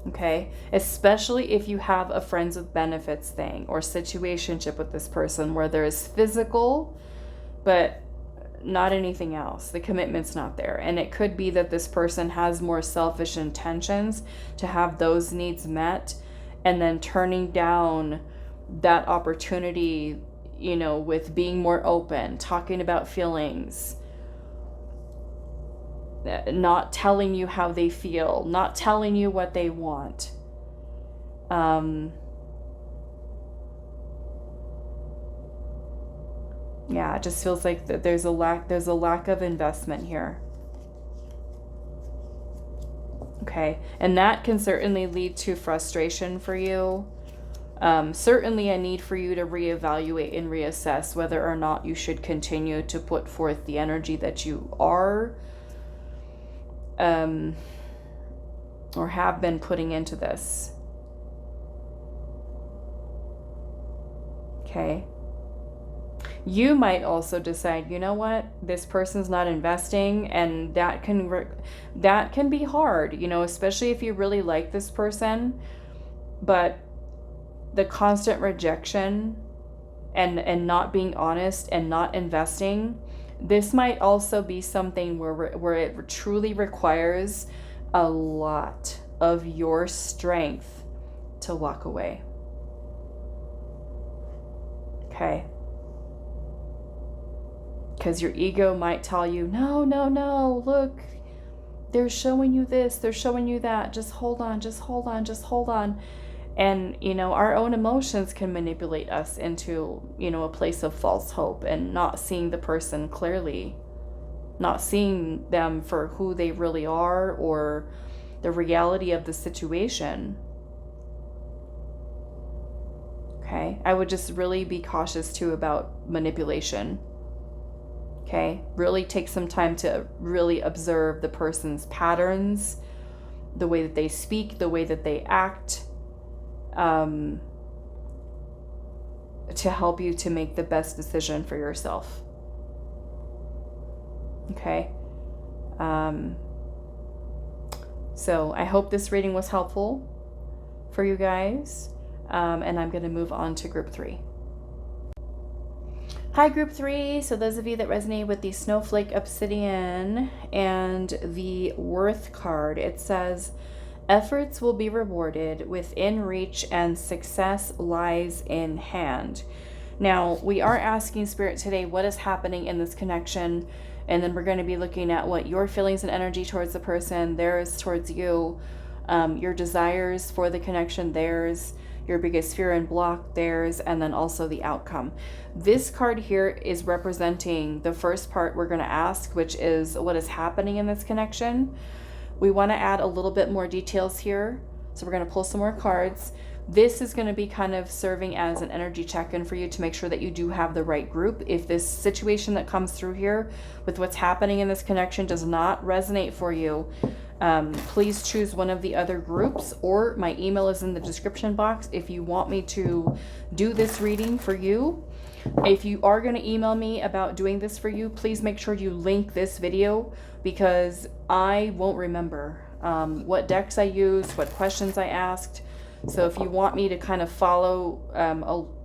Okay, especially if you have a friends with benefits thing or situationship with this person where there is physical, but not anything else. The commitment's not there. And it could be that this person has more selfish intentions to have those needs met, and then turning down that opportunity, you know, with being more open, talking about feelings, not telling you how they feel, not telling you what they want. Yeah, it just feels like that there's a lack of investment here. Okay, and that can certainly lead to frustration for you. Certainly a need for you to reevaluate and reassess whether or not you should continue to put forth the energy that you are or have been putting into this. Okay. You might also decide, you know what, this person's not investing, and that can be hard, you know, especially if you really like this person, but the constant rejection and not being honest and not investing, this might also be something where it truly requires a lot of your strength to walk away. Okay. Because your ego might tell you, no, look, they're showing you this, they're showing you that, just hold on. And, you know, our own emotions can manipulate us into, you know, a place of false hope and not seeing the person clearly, not seeing them for who they really are or the reality of the situation. Okay, I would just really be cautious too about manipulation. Okay, really take some time to really observe the person's patterns, the way that they speak, the way that they act, to help you to make the best decision for yourself. Okay. So I hope this reading was helpful for you guys. And I'm going to move on to group 3. Hi, group 3. So those of you that resonate with the Snowflake, Obsidian, and the Worth card, it says, efforts will be rewarded within reach and success lies in hand. Now, we are asking Spirit today, what is happening in this connection? And then we're going to be looking at what your feelings and energy towards the person, theirs towards you, your desires for the connection, theirs, your biggest fear and block, theirs, and then also the outcome. This card here is representing the first part we're going to ask, which is what is happening in this connection. We want to add a little bit more details here. So we're going to pull some more cards. This is going to be kind of serving as an energy check-in for you to make sure that you do have the right group. If this situation that comes through here with what's happening in this connection does not resonate for you, please choose one of the other groups, or my email is in the description box if you want me to do this reading for you. If you are going to email me about doing this for you, please make sure you link this video, because I won't remember what decks I used, what questions I asked. So if you want me to kind of follow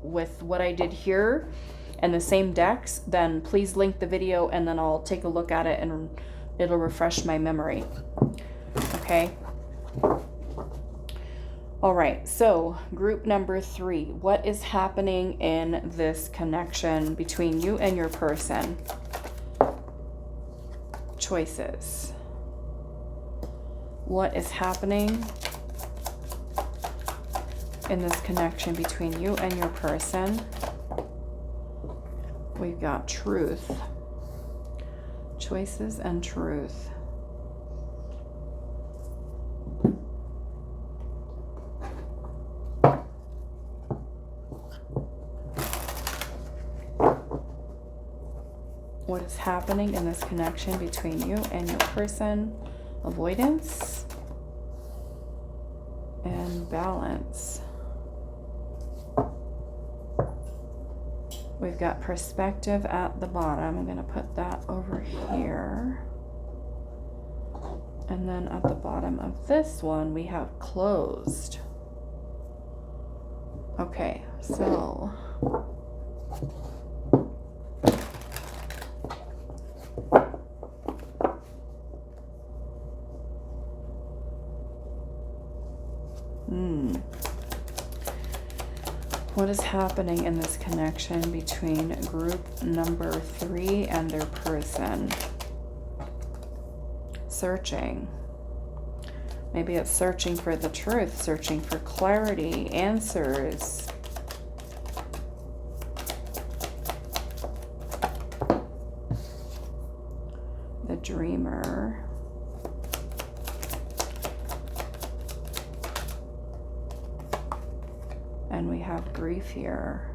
with what I did here and the same decks, then please link the video and then I'll take a look at it and it'll refresh my memory. Okay. All right. So group number 3, what is happening in this connection between you and your person? Choices. What is happening in this connection between you and your person? We've got truth. Choices and truth. What is happening in this connection between you and your person? Avoidance and balance. We've got perspective at the bottom. I'm going to put that over here. And then at the bottom of this one, we have closed. Okay, so what is happening in this connection between group number 3 and their person? Searching. Maybe it's searching for the truth, searching for clarity, answers. The dreamer. And we have grief here.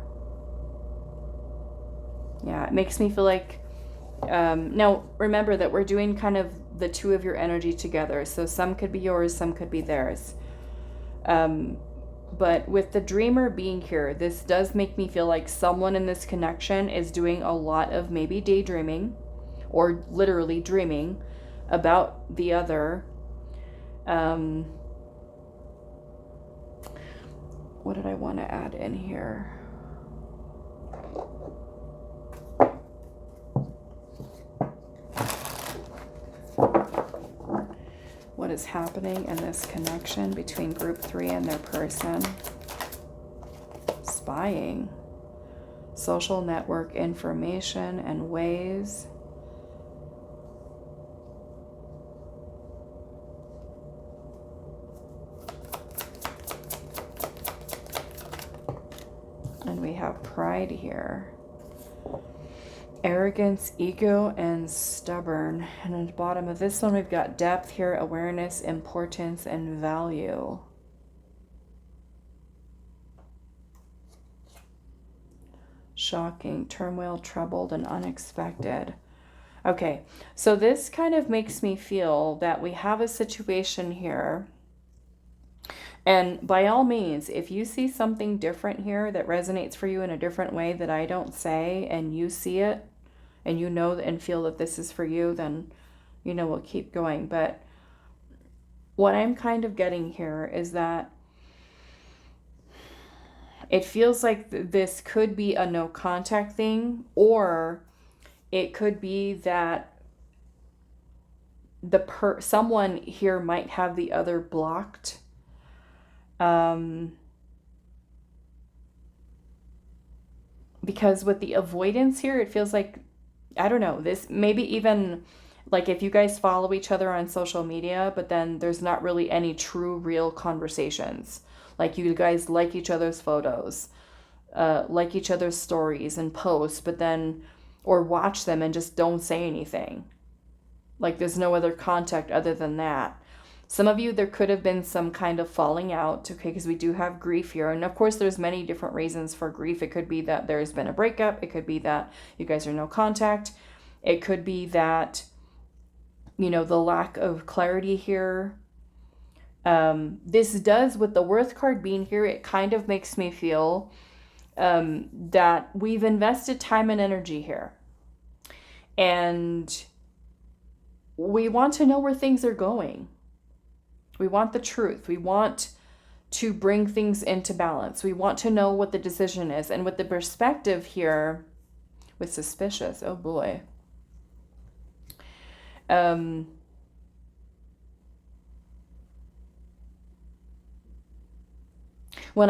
Yeah, it makes me feel like, now remember that we're doing kind of the two of your energy together. So some could be yours, some could be theirs. But with the dreamer being here, this does make me feel like someone in this connection is doing a lot of maybe daydreaming or literally dreaming about the other. What did I want to add in here? What is happening in this connection between group 3 and their person? Spying. Social network information and ways. And we have pride here. Arrogance, ego, and stubborn. And at the bottom of this one, we've got depth here, awareness, importance, and value. Shocking, turmoil, troubled, and unexpected. Okay, so this kind of makes me feel that we have a situation here. And by all means, if you see something different here that resonates for you in a different way that I don't say, and you see it, and you know and feel that this is for you, then, you know, we'll keep going. But what I'm kind of getting here is that it feels like this could be a no contact thing, or it could be that someone here might have the other blocked. Because with the avoidance here, it feels like, I don't know, this maybe even like if you guys follow each other on social media, but then there's not really any true, real conversations. Like you guys like each other's photos, like each other's stories and posts, but then, or watch them and just don't say anything. Like there's no other contact other than that. Some of you, there could have been some kind of falling out, okay, because we do have grief here. And of course, there's many different reasons for grief. It could be that there's been a breakup. It could be that you guys are no contact. It could be that, you know, the lack of clarity here. This does, with the Worth card being here, it kind of makes me feel that we've invested time and energy here. And we want to know where things are going. We want the truth. We want to bring things into balance. We want to know what the decision is. And with the perspective here, with suspicious, oh boy. When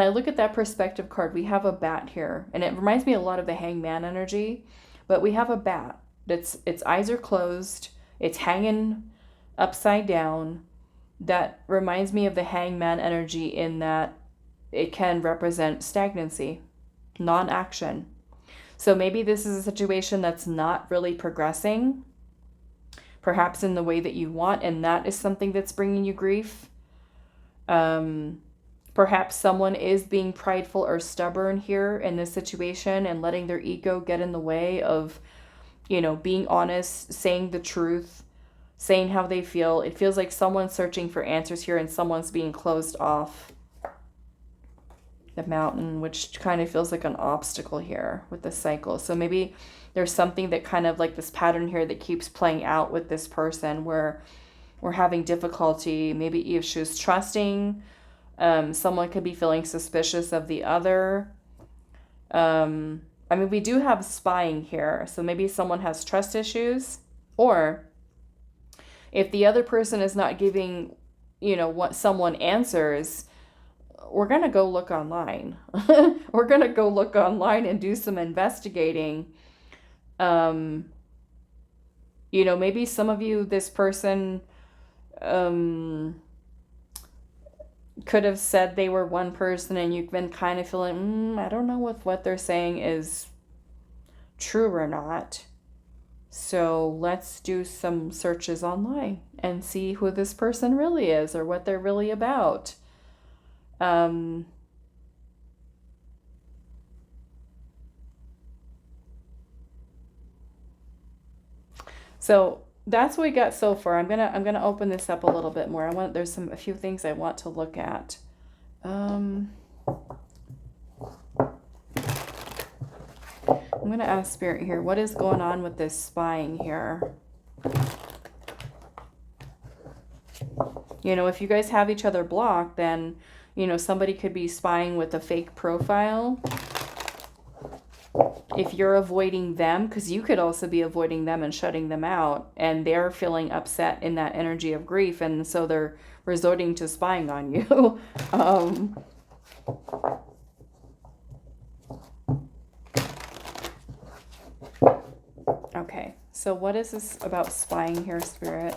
I look at that perspective card, we have a bat here. And it reminds me a lot of the hangman energy. But we have a bat. Its eyes are closed. It's hanging upside down. That reminds me of the hangman energy in that it can represent stagnancy, non-action. So maybe this is a situation that's not really progressing, perhaps in the way that you want, and that is something that's bringing you grief. Perhaps someone is being prideful or stubborn here in this situation and letting their ego get in the way of you know, being honest, saying the truth, saying how they feel. It feels like someone's searching for answers here and someone's being closed off. The Mountain, which kind of feels like an obstacle here with the cycle. So maybe there's something that kind of like this pattern here that keeps playing out with this person where we're having difficulty, maybe issues trusting. Someone could be feeling suspicious of the other. I mean, we do have spying here, so maybe someone has trust issues. Or if the other person is not giving, you know, what someone answers, we're going to go look online. We're going to go look online and do some investigating. You know, maybe some of you, this person could have said they were one person and you've been kind of feeling, I don't know if what they're saying is true or not. So let's do some searches online and see who this person really is or what they're really about. So that's what we got so far. I'm gonna open this up a little bit more. There's a few things I want to look at. I'm gonna ask Spirit here, what is going on with this spying here? You know, if you guys have each other blocked, then, you know, somebody could be spying with a fake profile. If you're avoiding them, because you could also be avoiding them and shutting them out, and they're feeling upset in that energy of grief, and so they're resorting to spying on you. Okay, so what is this about spying here, Spirit?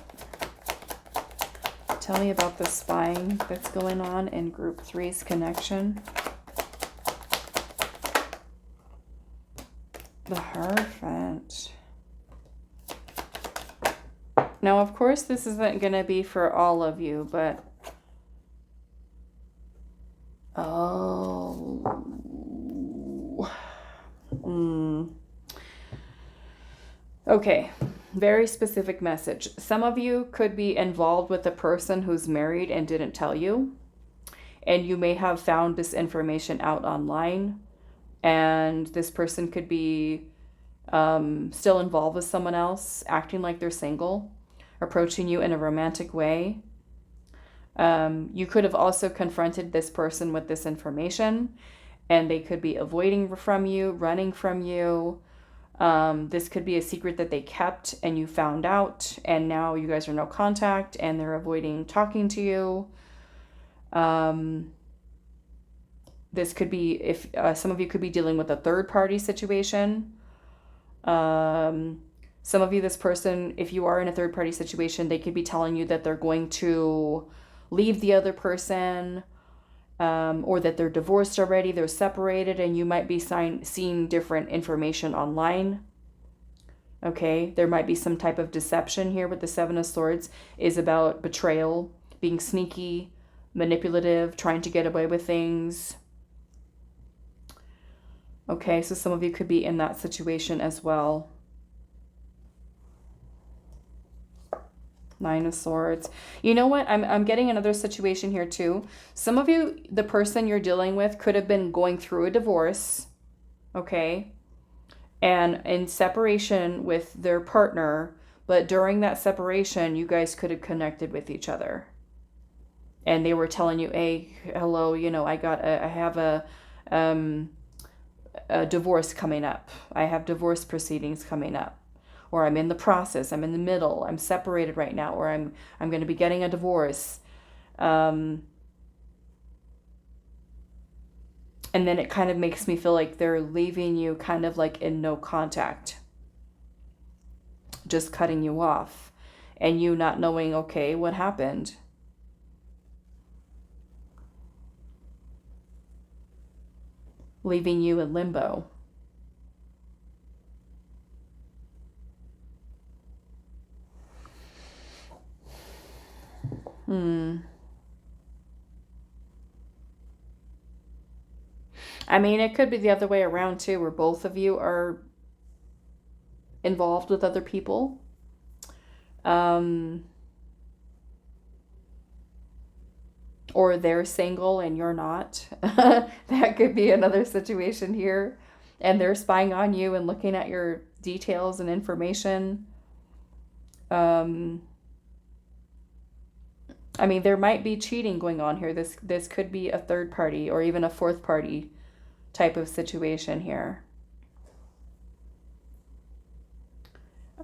Tell me about the spying that's going on in Group 3's connection. The Hierophant. Now, of course, this isn't going to be for all of you, but... Okay, very specific message. Some of you could be involved with a person who's married and didn't tell you. And you may have found this information out online. And this person could be still involved with someone else, acting like they're single, approaching you in a romantic way. You could have also confronted this person with this information, and they could be avoiding from you, running from you. This could be a secret that they kept and you found out, and now you guys are no contact and they're avoiding talking to you. This could be, if some of you could be dealing with a third party situation. Some of you, this person, if you are in a third party situation, they could be telling you that they're going to leave the other person, or that they're divorced already, they're separated, and you might be seeing different information online. Okay, there might be some type of deception here with the Seven of Swords, is about betrayal, being sneaky, manipulative, trying to get away with things. Okay, so some of you could be in that situation as well. Nine of Swords. You know what? I'm getting another situation here too. Some of you, the person you're dealing with could have been going through a divorce, okay? And in separation with their partner, but during that separation, you guys could have connected with each other. And they were telling you, hey, hello, you know, I have a divorce coming up. I have divorce proceedings coming up. Or I'm in the process, I'm in the middle, I'm separated right now, or I'm going to be getting a divorce. And then it kind of makes me feel like they're leaving you kind of like in no contact. Just cutting you off. And you not knowing, okay, what happened? Leaving you in limbo. I mean, it could be the other way around too, where both of you are involved with other people. Or they're single and you're not. That could be another situation here. And they're spying on you and looking at your details and information. I mean, there might be cheating going on here. This could be a third party or even a fourth party type of situation here.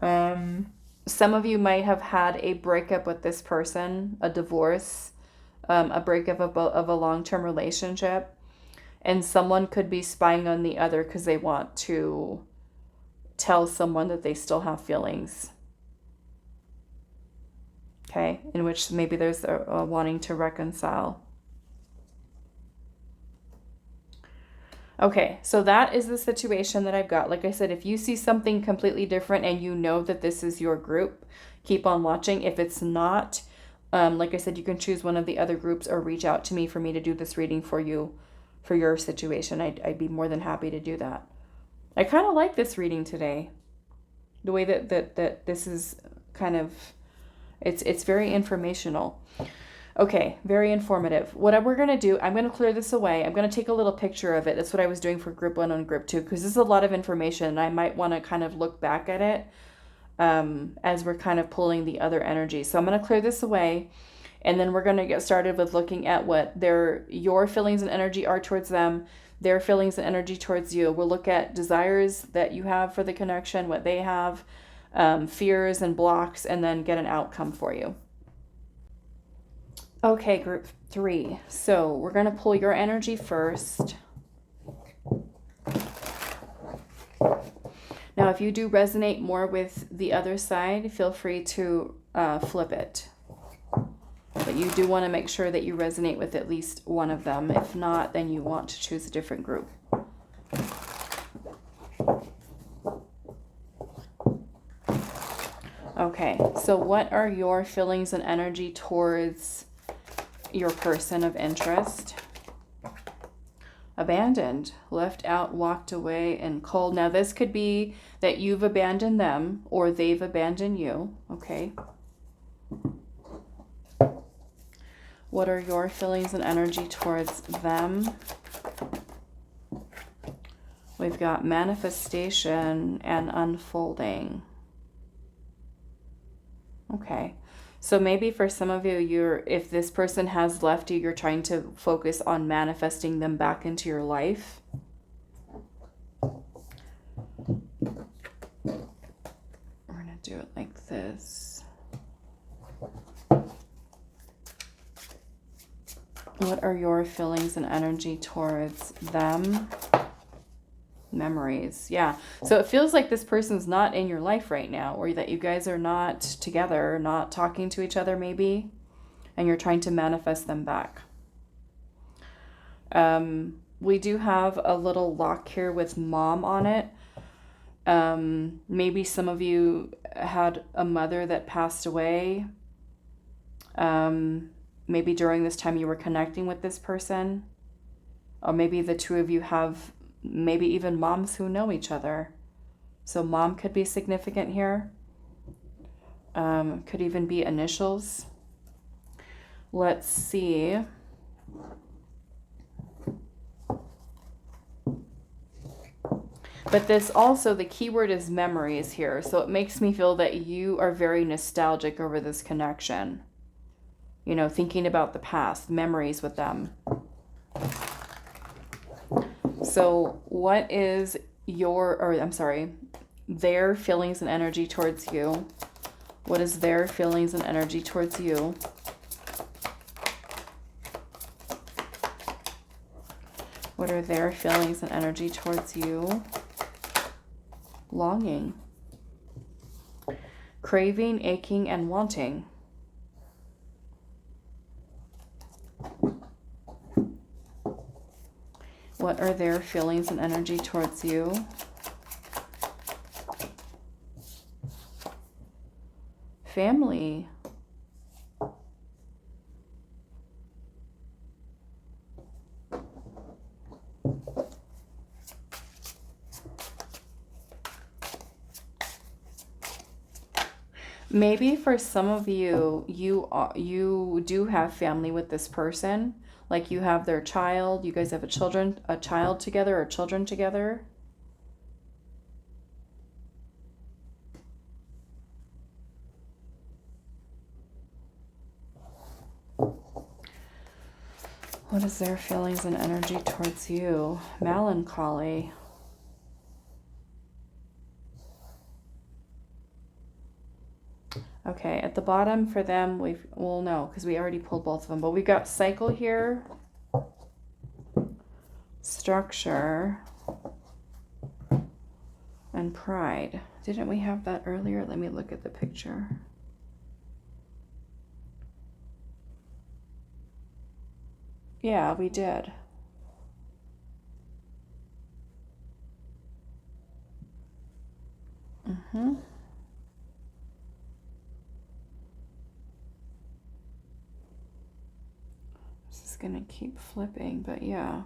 Some of you might have had a breakup with this person, a divorce, a breakup of a long-term relationship, and someone could be spying on the other because they want to tell someone that they still have feelings. Okay, in which maybe there's a wanting to reconcile. Okay, so that is the situation that I've got. Like I said, if you see something completely different and you know that this is your group, keep on watching. If it's not, like I said, you can choose one of the other groups or reach out to me for me to do this reading for you, for your situation. I'd be more than happy to do that. I kind of like this reading today. The way that this is kind of, it's very informational. Okay, very informative. What we're going to do, I'm going to clear this away. I'm going to take a little picture of it. That's what I was doing for group 1 and group 2, because this is a lot of information and I might want to kind of look back at it as we're kind of pulling the other energy. So I'm going to clear this away, and then we're going to get started with looking at what your feelings and energy are towards them, their feelings and energy towards you. We'll look at desires that you have for the connection, what they have, fears and blocks, and then get an outcome for you. Okay, group 3. So we're going to pull your energy first. Now, if you do resonate more with the other side, feel free to flip it. But you do want to make sure that you resonate with at least one of them. If not, then you want to choose a different group. Okay, so what are your feelings and energy towards your person of interest? Abandoned, left out, walked away, and cold. Now this could be that you've abandoned them or they've abandoned you. Okay. What are your feelings and energy towards them? We've got manifestation and unfolding. Okay. So maybe for some of you, if this person has left you, you're trying to focus on manifesting them back into your life. We're going to do it like this. What are your feelings and energy towards them? Memories. Yeah. So it feels like this person's not in your life right now, or that you guys are not together, not talking to each other maybe, and you're trying to manifest them back. We do have a little lock here with mom on it. Maybe some of you had a mother that passed away. Maybe during this time you were connecting with this person, or maybe the two of you have maybe even moms who know each other. So mom could be significant here. Could even be initials. Let's see. But this also, the keyword is memories here. So it makes me feel that you are very nostalgic over this connection. You know, thinking about the past, memories with them. So what is their feelings and energy towards you? What is their feelings and energy towards you? What are their feelings and energy towards you? Longing, craving, aching, and wanting. What are their feelings and energy towards you? Family. Maybe for some of you, you do have family with this person. Like you have their child, you guys have a child together or children together. What is their feelings and energy towards you? Melancholy. Okay, at the bottom for them, well, no, because we already pulled both of them, but we've got cycle here, structure, and pride. Didn't we have that earlier? Let me look at the picture. Yeah, we did. This is going to keep flipping, but yeah.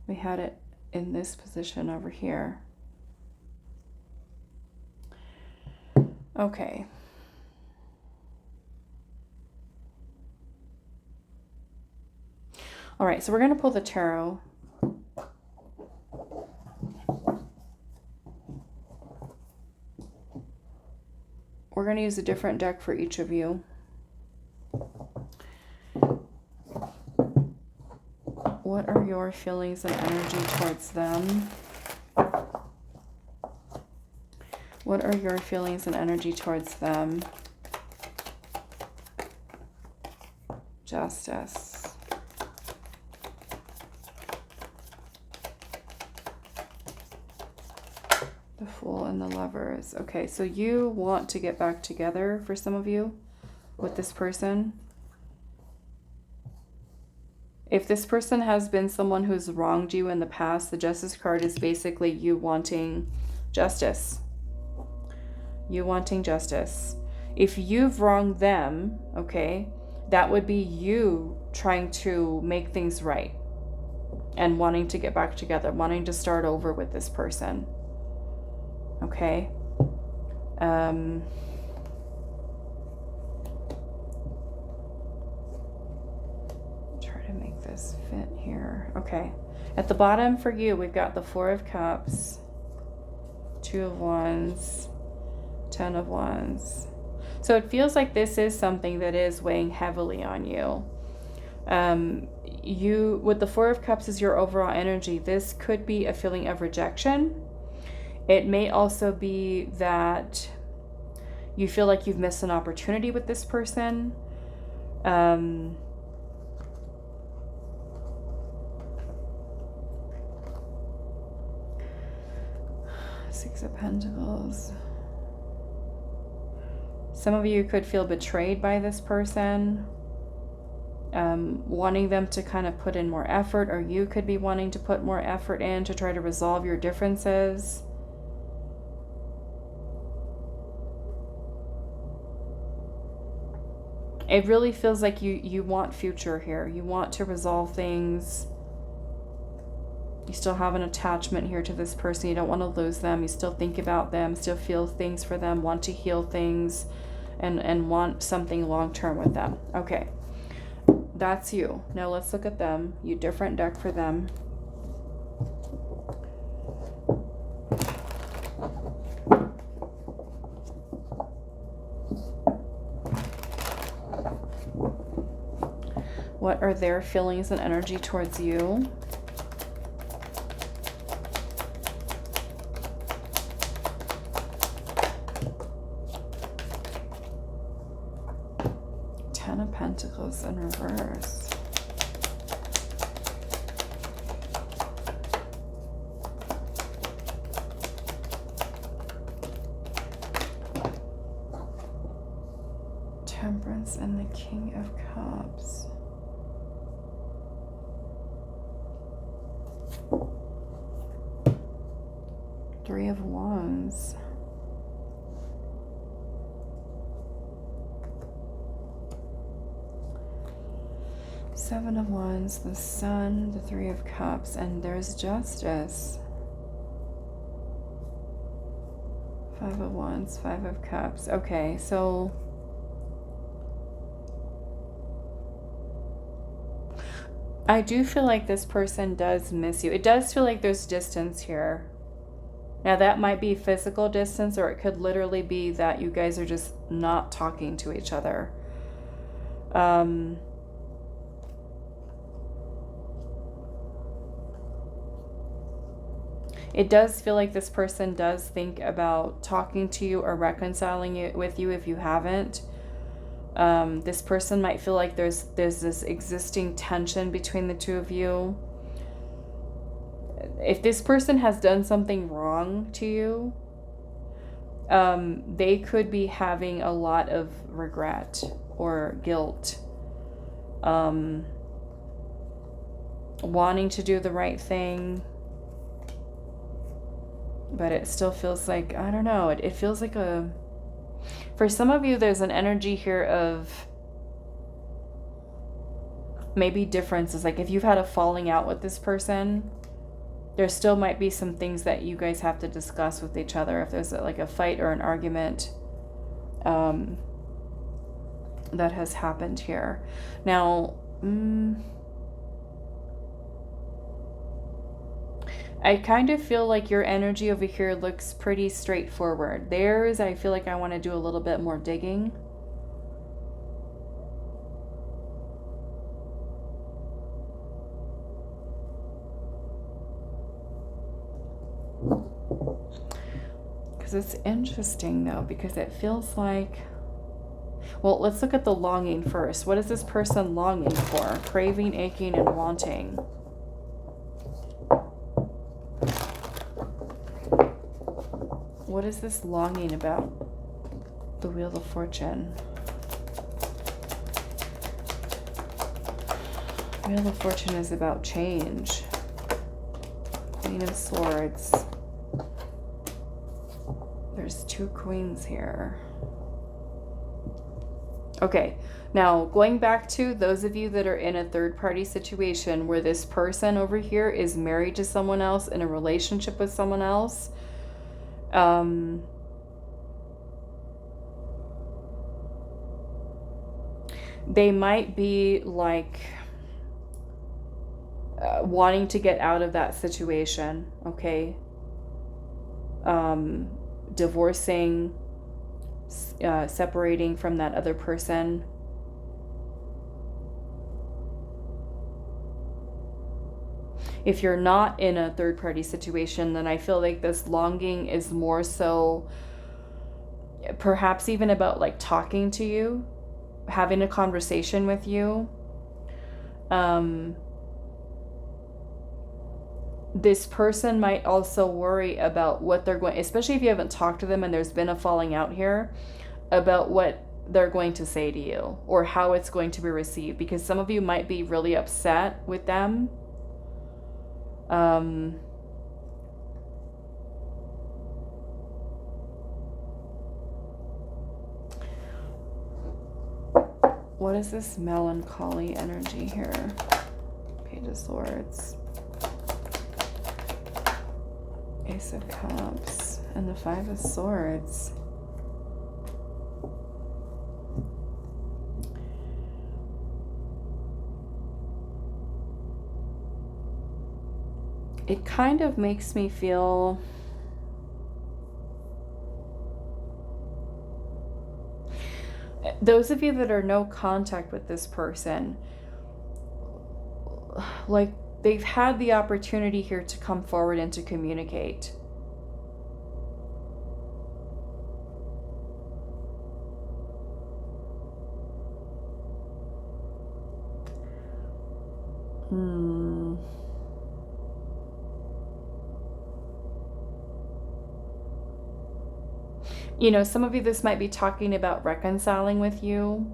We had it in this position over here. Okay. All right, so we're going to pull the tarot. We're going to use a different deck for each of you. What are your feelings and energy towards them? What are your feelings and energy towards them? Justice. The Fool and the Lovers. Okay, so you want to get back together for some of you with this person. If this person has been someone who's wronged you in the past, the Justice card is basically you wanting justice. You wanting justice. If you've wronged them, okay, that would be you trying to make things right and wanting to get back together, wanting to start over with this person. Okay? This fit here. Okay, at the bottom for you we've got the Four of Cups, Two of Wands, Ten of Wands. So it feels like this is something that is weighing heavily on you. You with the Four of Cups as your overall energy, this could be a feeling of rejection. It may also be that you feel like you've missed an opportunity with this person. Six of Pentacles. Some of you could feel betrayed by this person, wanting them to kind of put in more effort, or you could be wanting to put more effort in to try to resolve your differences. It really feels like you want future here. You want to resolve things. You still have an attachment here to this person. You don't want to lose them. You still think about them, still feel things for them, want to heal things, and want something long-term with them. Okay, that's you. Now let's look at them. You different deck for them. What are their feelings and energy towards you? Ten of Pentacles in reverse. Temperance and the King of Cups. Three of Wands. Seven of Wands, the Sun, the Three of Cups, and there's Justice. Five of Wands, Five of Cups. Okay, so I do feel like this person does miss you. It does feel like there's distance here. Now that might be physical distance, or it could literally be that you guys are just not talking to each other. It does feel like this person does think about talking to you or reconciling it with you if you haven't. This person might feel like there's this existing tension between the two of you. If this person has done something wrong to you, they could be having a lot of regret or guilt, wanting to do the right thing, but it still feels like, I don't know, it feels like for some of you, there's an energy here of maybe differences. Like if you've had a falling out with this person, there still might be some things that you guys have to discuss with each other. If there's like a fight or an argument that has happened here. Now, I kind of feel like your energy over here looks pretty straightforward. I feel like I want to do a little bit more digging. Because it's interesting though, because it feels like, well, let's look at the longing first. What is this person longing for? Craving, aching, and wanting. What is this longing about? The Wheel of Fortune. Wheel of Fortune is about change. Queen of Swords. There's two queens here. Okay, now going back to those of you that are in a third-party situation where this person over here is married to someone else, in a relationship with someone else, they might be like wanting to get out of that situation, okay? Divorcing, separating from that other person. If you're not in a third-party situation, then I feel like this longing is more so perhaps even about like talking to you, having a conversation with you. This person might also worry about what they're going, especially if you haven't talked to them and there's been a falling out here, about what they're going to say to you or how it's going to be received, because some of you might be really upset with them. What is this melancholy energy here? Page of Swords, Ace of Cups, and the Five of Swords. It kind of makes me feel those of you that are no contact with this person, like they've had the opportunity here to come forward and to communicate. You know, some of you, this might be talking about reconciling with you,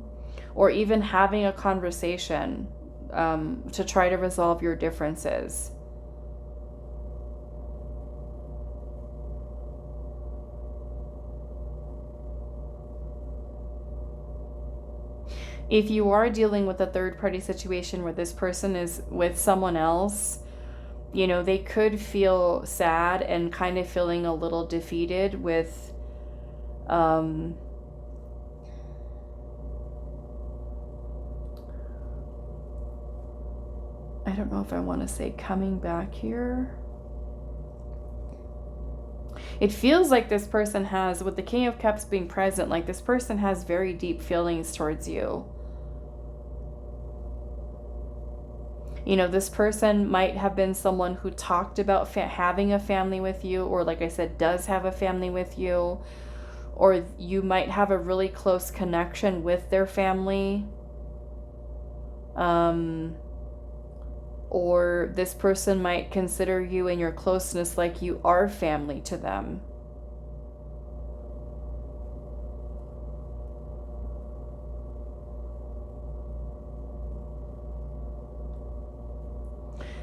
or even having a conversation to try to resolve your differences. If you are dealing with a third-party situation where this person is with someone else, you know, they could feel sad and kind of feeling a little defeated with I don't know if I want to say coming back here. It feels like this person has, with the King of Cups being present, like this person has very deep feelings towards you. You know, this person might have been someone who talked about having a family with you, or like I said, does have a family with you, or you might have a really close connection with their family. Or this person might consider you and your closeness like you are family to them.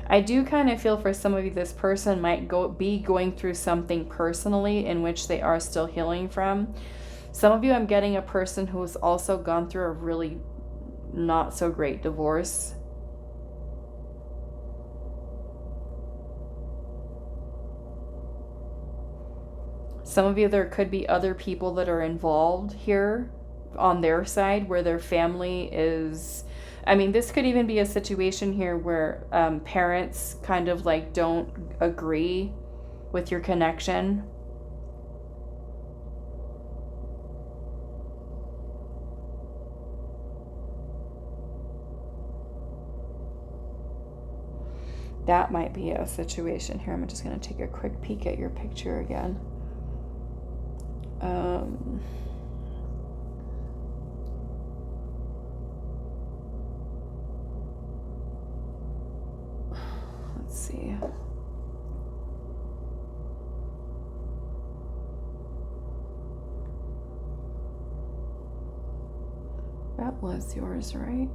I do kind of feel for some of you, this person might be going through something personally in which they are still healing from. Some of you, I'm getting a person who has also gone through a really not so great divorce. Some of you, there could be other people that are involved here on their side where their family is... I mean, this could even be a situation here where parents kind of like don't agree with your connection. That might be a situation here. I'm just going to take a quick peek at your picture again. Let's see. That was yours, right?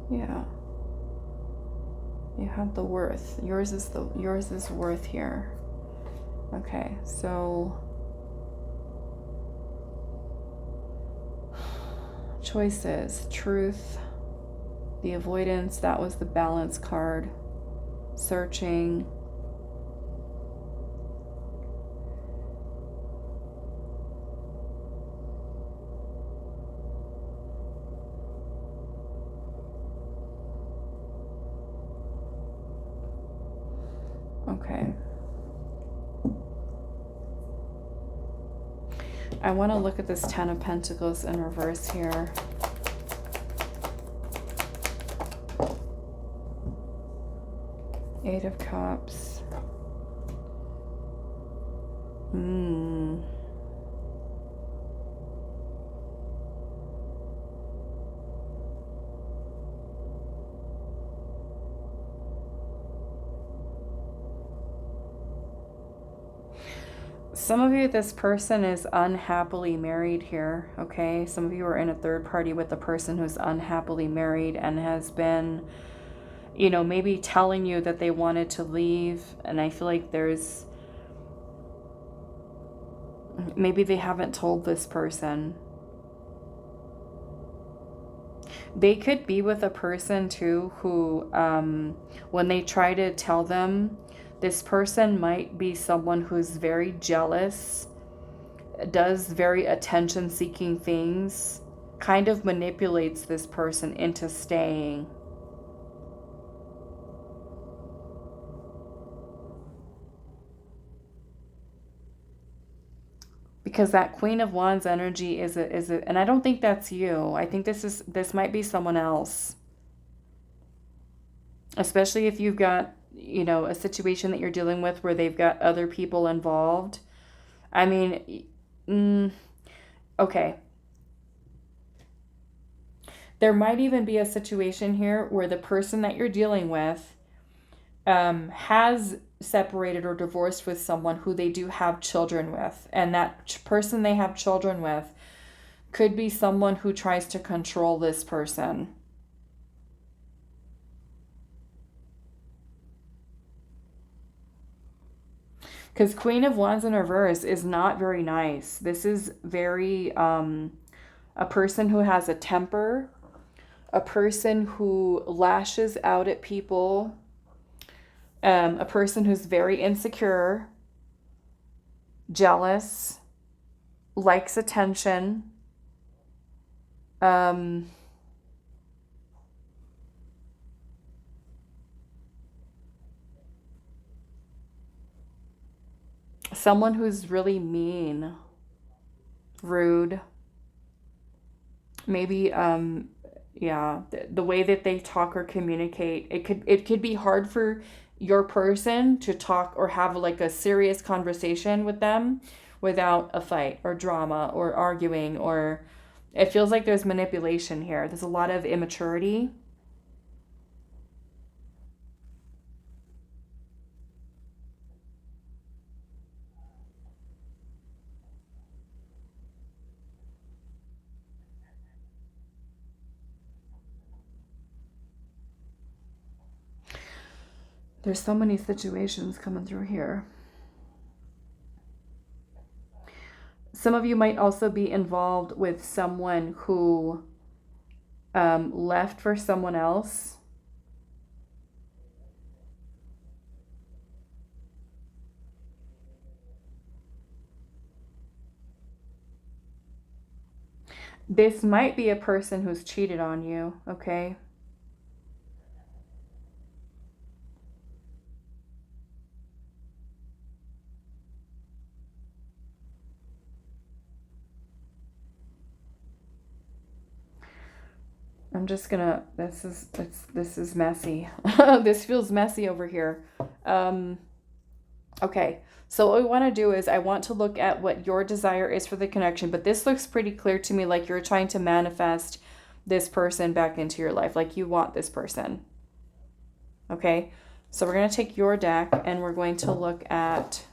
Yeah. You had the worth. Yours is worth here. Okay, so choices, truth, the avoidance, that was the balance card, searching, okay. I want to look at this Ten of Pentacles in reverse here. Eight of Cups. Some of you, this person is unhappily married here, okay? Some of you are in a third party with a person who's unhappily married and has been, you know, maybe telling you that they wanted to leave. And I feel like there's, maybe they haven't told this person. They could be with a person too who, when they try to tell them, this person might be someone who's very jealous, does very attention-seeking things, kind of manipulates this person into staying. Because that Queen of Wands energy is and I don't think that's you. I think this might be someone else. Especially if you've got, you know, a situation that you're dealing with where they've got other people involved. I mean, okay. There might even be a situation here where the person that you're dealing with has separated or divorced with someone who they do have children with. And that person they have children with could be someone who tries to control this person. Because Queen of Wands in reverse is not very nice. This is very, a person who has a temper, a person who lashes out at people, a person who's very insecure. jealous, likes attention, someone who's really mean, rude, maybe yeah, the way that they talk or communicate, it could be hard for your person to talk or have like a serious conversation with them without a fight or drama or arguing, or it feels like there's manipulation here. There's a lot of immaturity. There's so many situations coming through here. Some of you might also be involved with someone who left for someone else. This might be a person who's cheated on you, okay? I'm just gonna, this is messy. This feels messy over here. Okay, so what we want to do is I want to look at what your desire is for the connection, but this looks pretty clear to me like you're trying to manifest this person back into your life, like you want this person. Okay, so we're going to take your deck and we're going to look at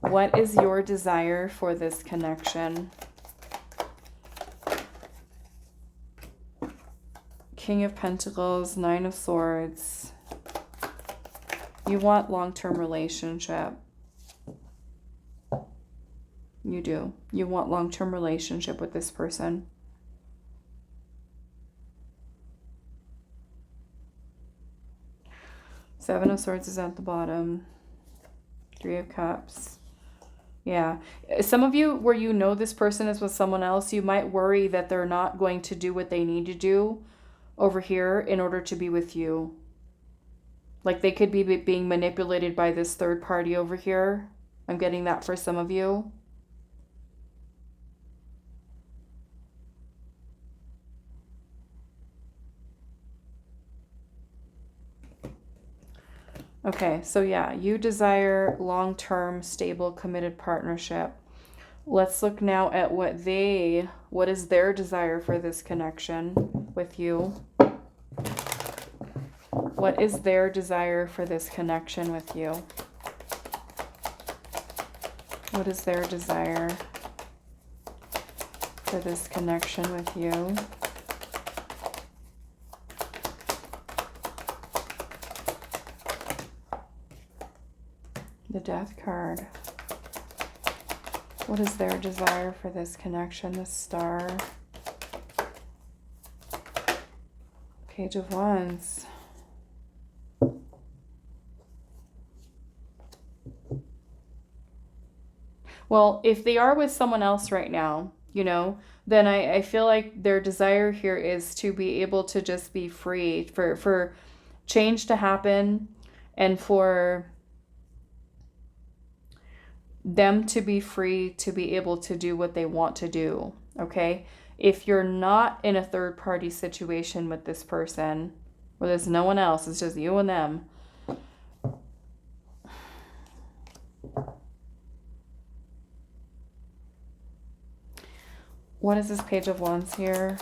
what is your desire for this connection. King of Pentacles, Nine of Swords. You want long-term relationship. You do. You want long-term relationship with this person. Seven of Swords is at the bottom. Three of Cups. Yeah. Some of you, where you know this person is with someone else, you might worry that they're not going to do what they need to do over here in order to be with you. Like they could be being manipulated by this third party over here. I'm getting that for some of you. Okay, so yeah, you desire long-term, stable, committed partnership. Let's look now at what is their desire for this connection with you. What is their desire for this connection with you? What is their desire for this connection with you? The Death card. What is their desire for this connection? The Star. Page of Wands. Well, if they are with someone else right now, you know, then I feel like their desire here is to be able to just be free, for change to happen, and for them to be free to be able to do what they want to do, okay? If you're not in a third party situation with this person, where there's no one else, it's just you and them, what is this Page of Wands here?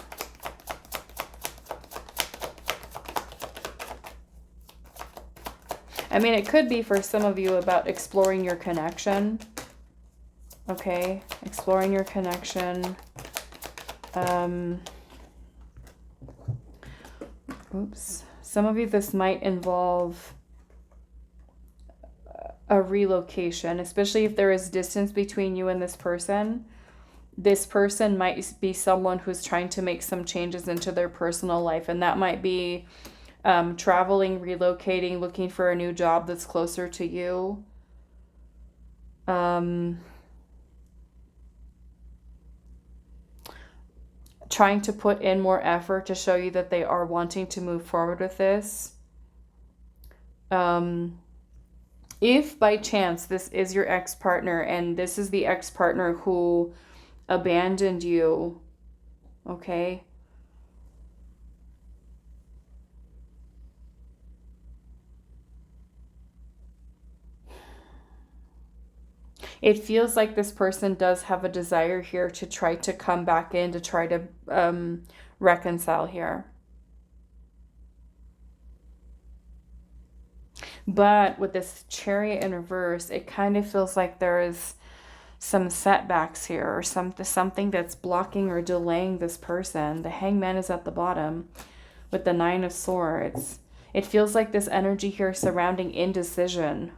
I mean, it could be for some of you about exploring your connection. Okay, exploring your connection. Oops. Some of you, this might involve a relocation, especially if there is distance between you and this person. This person might be someone who's trying to make some changes into their personal life, and that might be traveling, relocating, looking for a new job that's closer to you. Trying to put in more effort to show you that they are wanting to move forward with this. If by chance this is your ex-partner and this is the ex-partner who abandoned you, okay? It feels like this person does have a desire here to try to come back in, to try to reconcile here. But with this Chariot in reverse, it kind of feels like there is some setbacks here, or something that's blocking or delaying this person. The Hangman is at the bottom with the Nine of Swords. It feels like this energy here surrounding indecision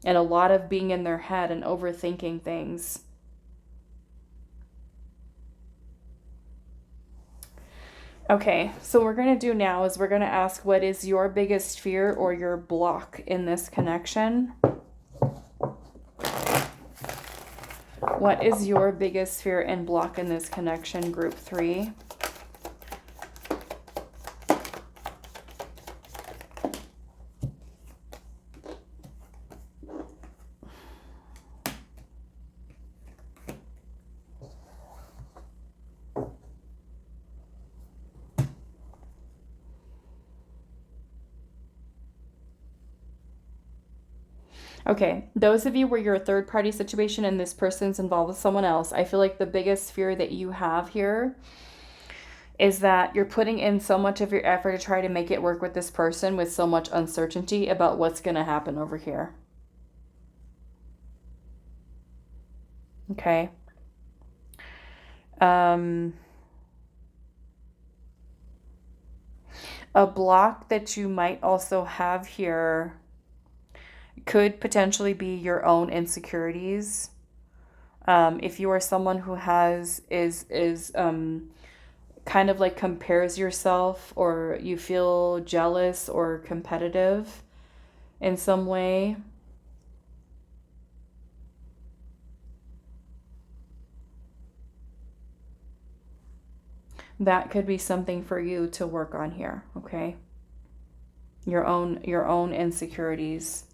and a lot of being in their head and overthinking things. Okay, so what we're going to do now is we're going to ask, what is your biggest fear or your block in this connection? What is your biggest fear and block in this connection, group 3? Okay, those of you where you're a third-party situation and this person's involved with someone else, I feel like the biggest fear that you have here is that you're putting in so much of your effort to try to make it work with this person with so much uncertainty about what's going to happen over here. Okay. A block that you might also have here could potentially be your own insecurities. If you are someone who is kind of like compares yourself, or you feel jealous or competitive in some way, that could be something for you to work on here, okay? Your own insecurities.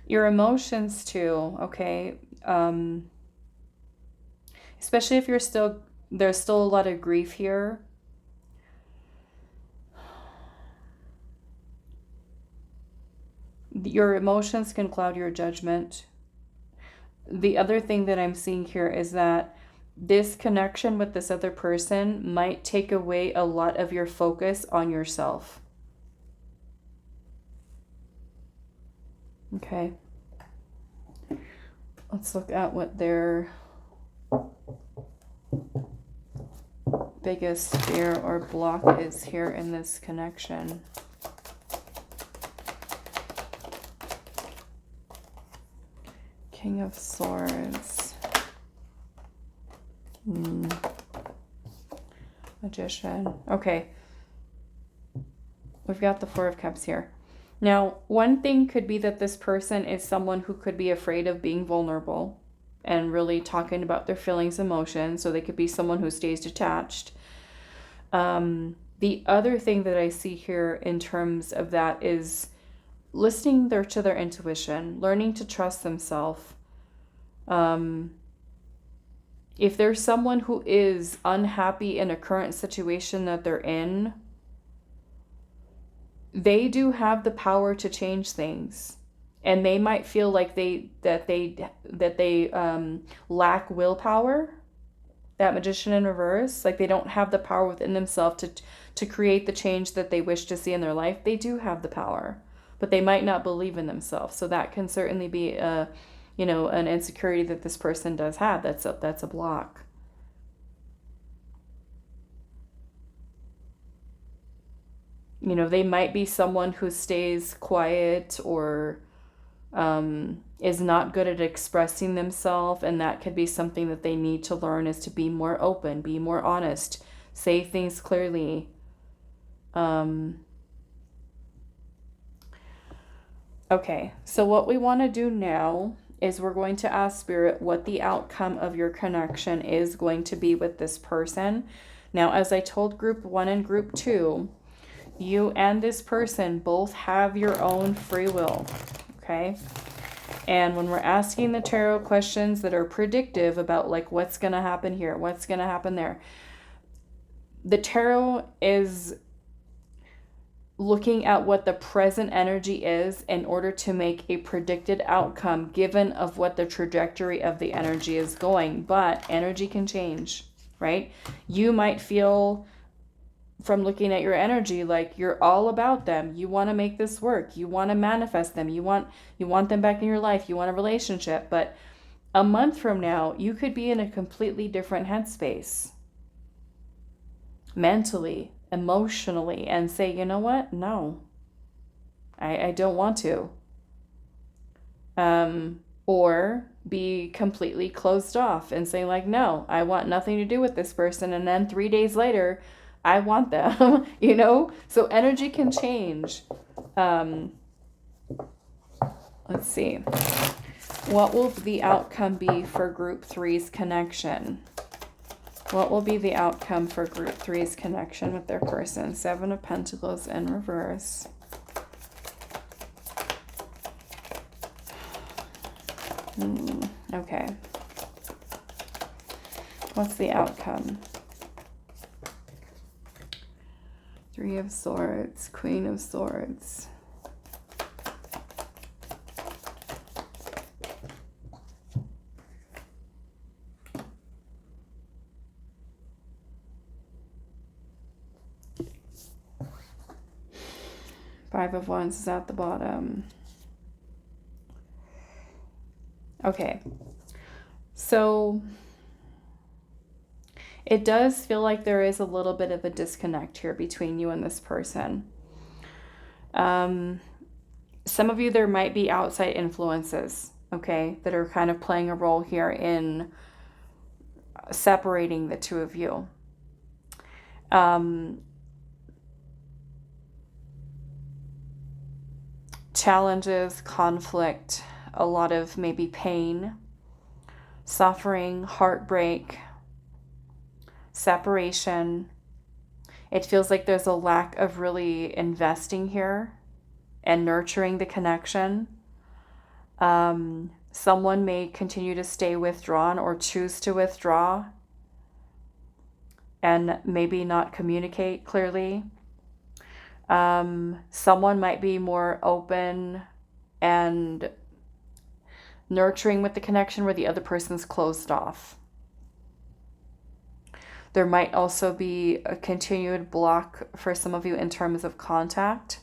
Your emotions too, okay? Especially if there's still a lot of grief here. Your emotions can cloud your judgment. The other thing that I'm seeing here is that this connection with this other person might take away a lot of your focus on yourself. Okay. Let's look at what their biggest fear or block is here in this connection. King of Swords. Magician. Okay. We've got the Four of Cups here. Now, one thing could be that this person is someone who could be afraid of being vulnerable and really talking about their feelings, emotions. So they could be someone who stays detached. The other thing that I see here in terms of that is listening to their intuition, learning to trust themselves. If there's someone who is unhappy in a current situation that they're in, they do have the power to change things, and they might feel like they lack willpower. That Magician in reverse, like they don't have the power within themselves to create the change that they wish to see in their life. They do have the power, but they might not believe in themselves. So that can certainly be an insecurity that this person does have. That's a block. They might be someone who stays quiet or is not good at expressing themselves, and that could be something that they need to learn, is to be more open, be more honest, say things clearly. Okay, so what we want to do now is we're going to ask Spirit what the outcome of your connection is going to be with this person. Now, as I told group 1 and group 2, you and this person both have your own free will, okay? And when we're asking the tarot questions that are predictive about like what's going to happen here, what's going to happen there, the tarot is looking at what the present energy is in order to make a predicted outcome given of what the trajectory of the energy is going. But energy can change, right? You might feel from looking at your energy like you're all about them. You want to make this work. You want to manifest them. You want them back in your life. You want a relationship. But a month from now, you could be in a completely different headspace, mentally, emotionally, and say, you know what? No, I don't want to. Or be completely closed off and say like, no, I want nothing to do with this person. And then 3 days later, I want them, you know? So energy can change. Let's see. What will the outcome be for group 3's connection? What will be the outcome for group 3's connection with their person? 7 of Pentacles in reverse. Okay. What's the outcome? 3 of Swords, Queen of Swords. Five of Wands is at the bottom. Okay. So it does feel like there is a little bit of a disconnect here between you and this person. Some of you, there might be outside influences, okay, that are kind of playing a role here in separating the two of you. Challenges, conflict, a lot of maybe pain, suffering, heartbreak, separation. It feels like there's a lack of really investing here and nurturing the connection. Someone may continue to stay withdrawn or choose to withdraw and maybe not communicate clearly. Someone might be more open and nurturing with the connection where the other person's closed off. There might also be a continued block for some of you in terms of contact.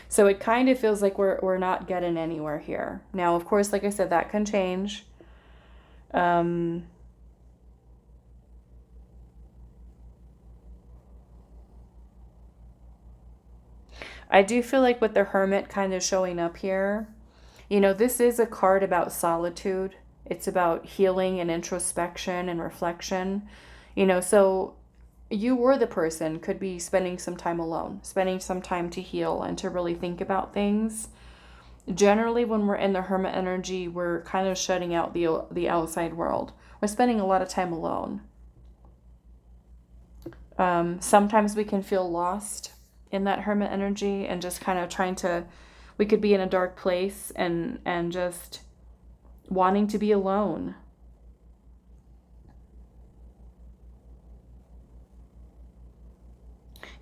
So it kind of feels like we're not getting anywhere here. Now, of course, like I said, that can change. I do feel like with the Hermit kind of showing up here, you know, this is a card about solitude. It's about healing and introspection and reflection. You know, so you or the person could be spending some time alone, spending some time to heal and to really think about things. Generally, when we're in the Hermit energy, we're kind of shutting out the outside world. We're spending a lot of time alone. Sometimes we can feel lost in that Hermit energy and just kind of trying to, we could be in a dark place and just wanting to be alone.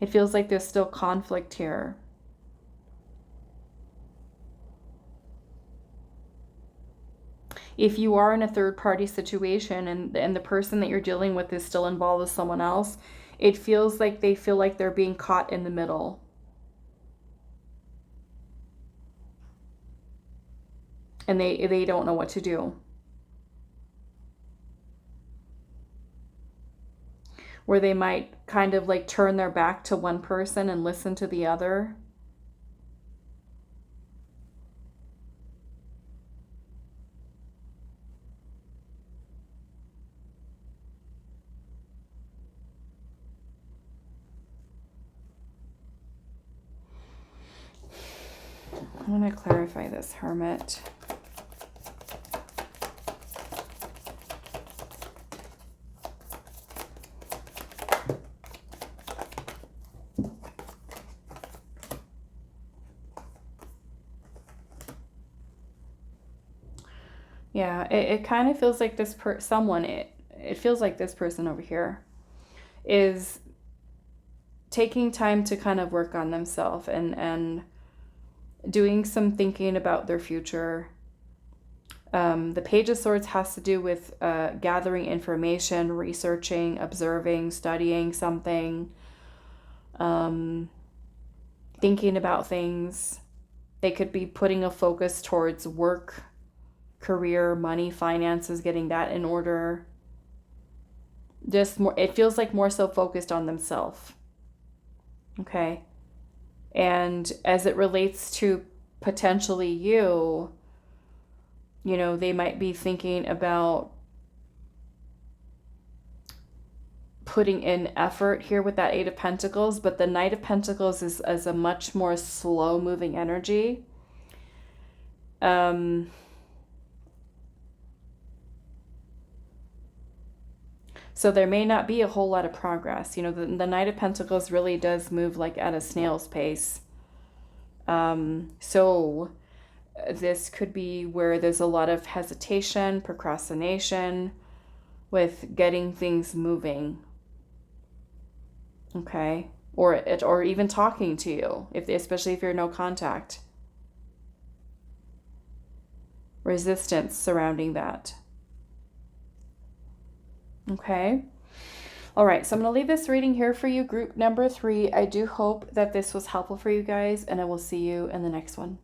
It feels like there's still conflict here. If you are in a third-party situation and the person that you're dealing with is still involved with someone else, it feels like they feel like they're being caught in the middle. And they don't know what to do. where they might kind of like turn their back to one person and listen to the other. I want to clarify this, Hermit. Yeah, it kind of feels like this it feels like this person over here is taking time to kind of work on themselves and doing some thinking about their future. The Page of Swords has to do with gathering information, researching, observing, studying something, thinking about things. They could be putting a focus towards work, career, money, finances, getting that in order. Just more, it feels like more so focused on themselves. Okay. And as it relates to potentially you know, they might be thinking about putting in effort here with that Eight of Pentacles, but the Knight of Pentacles is a much more slow moving energy. So there may not be a whole lot of progress. You know, the Knight of Pentacles really does move like at a snail's pace. So this could be where there's a lot of hesitation, procrastination with getting things moving. Okay. Or even talking to you, especially if you're no contact. Resistance surrounding that. Okay. All right, so I'm going to leave this reading here for you, group number 3. I do hope that this was helpful for you guys, and I will see you in the next one.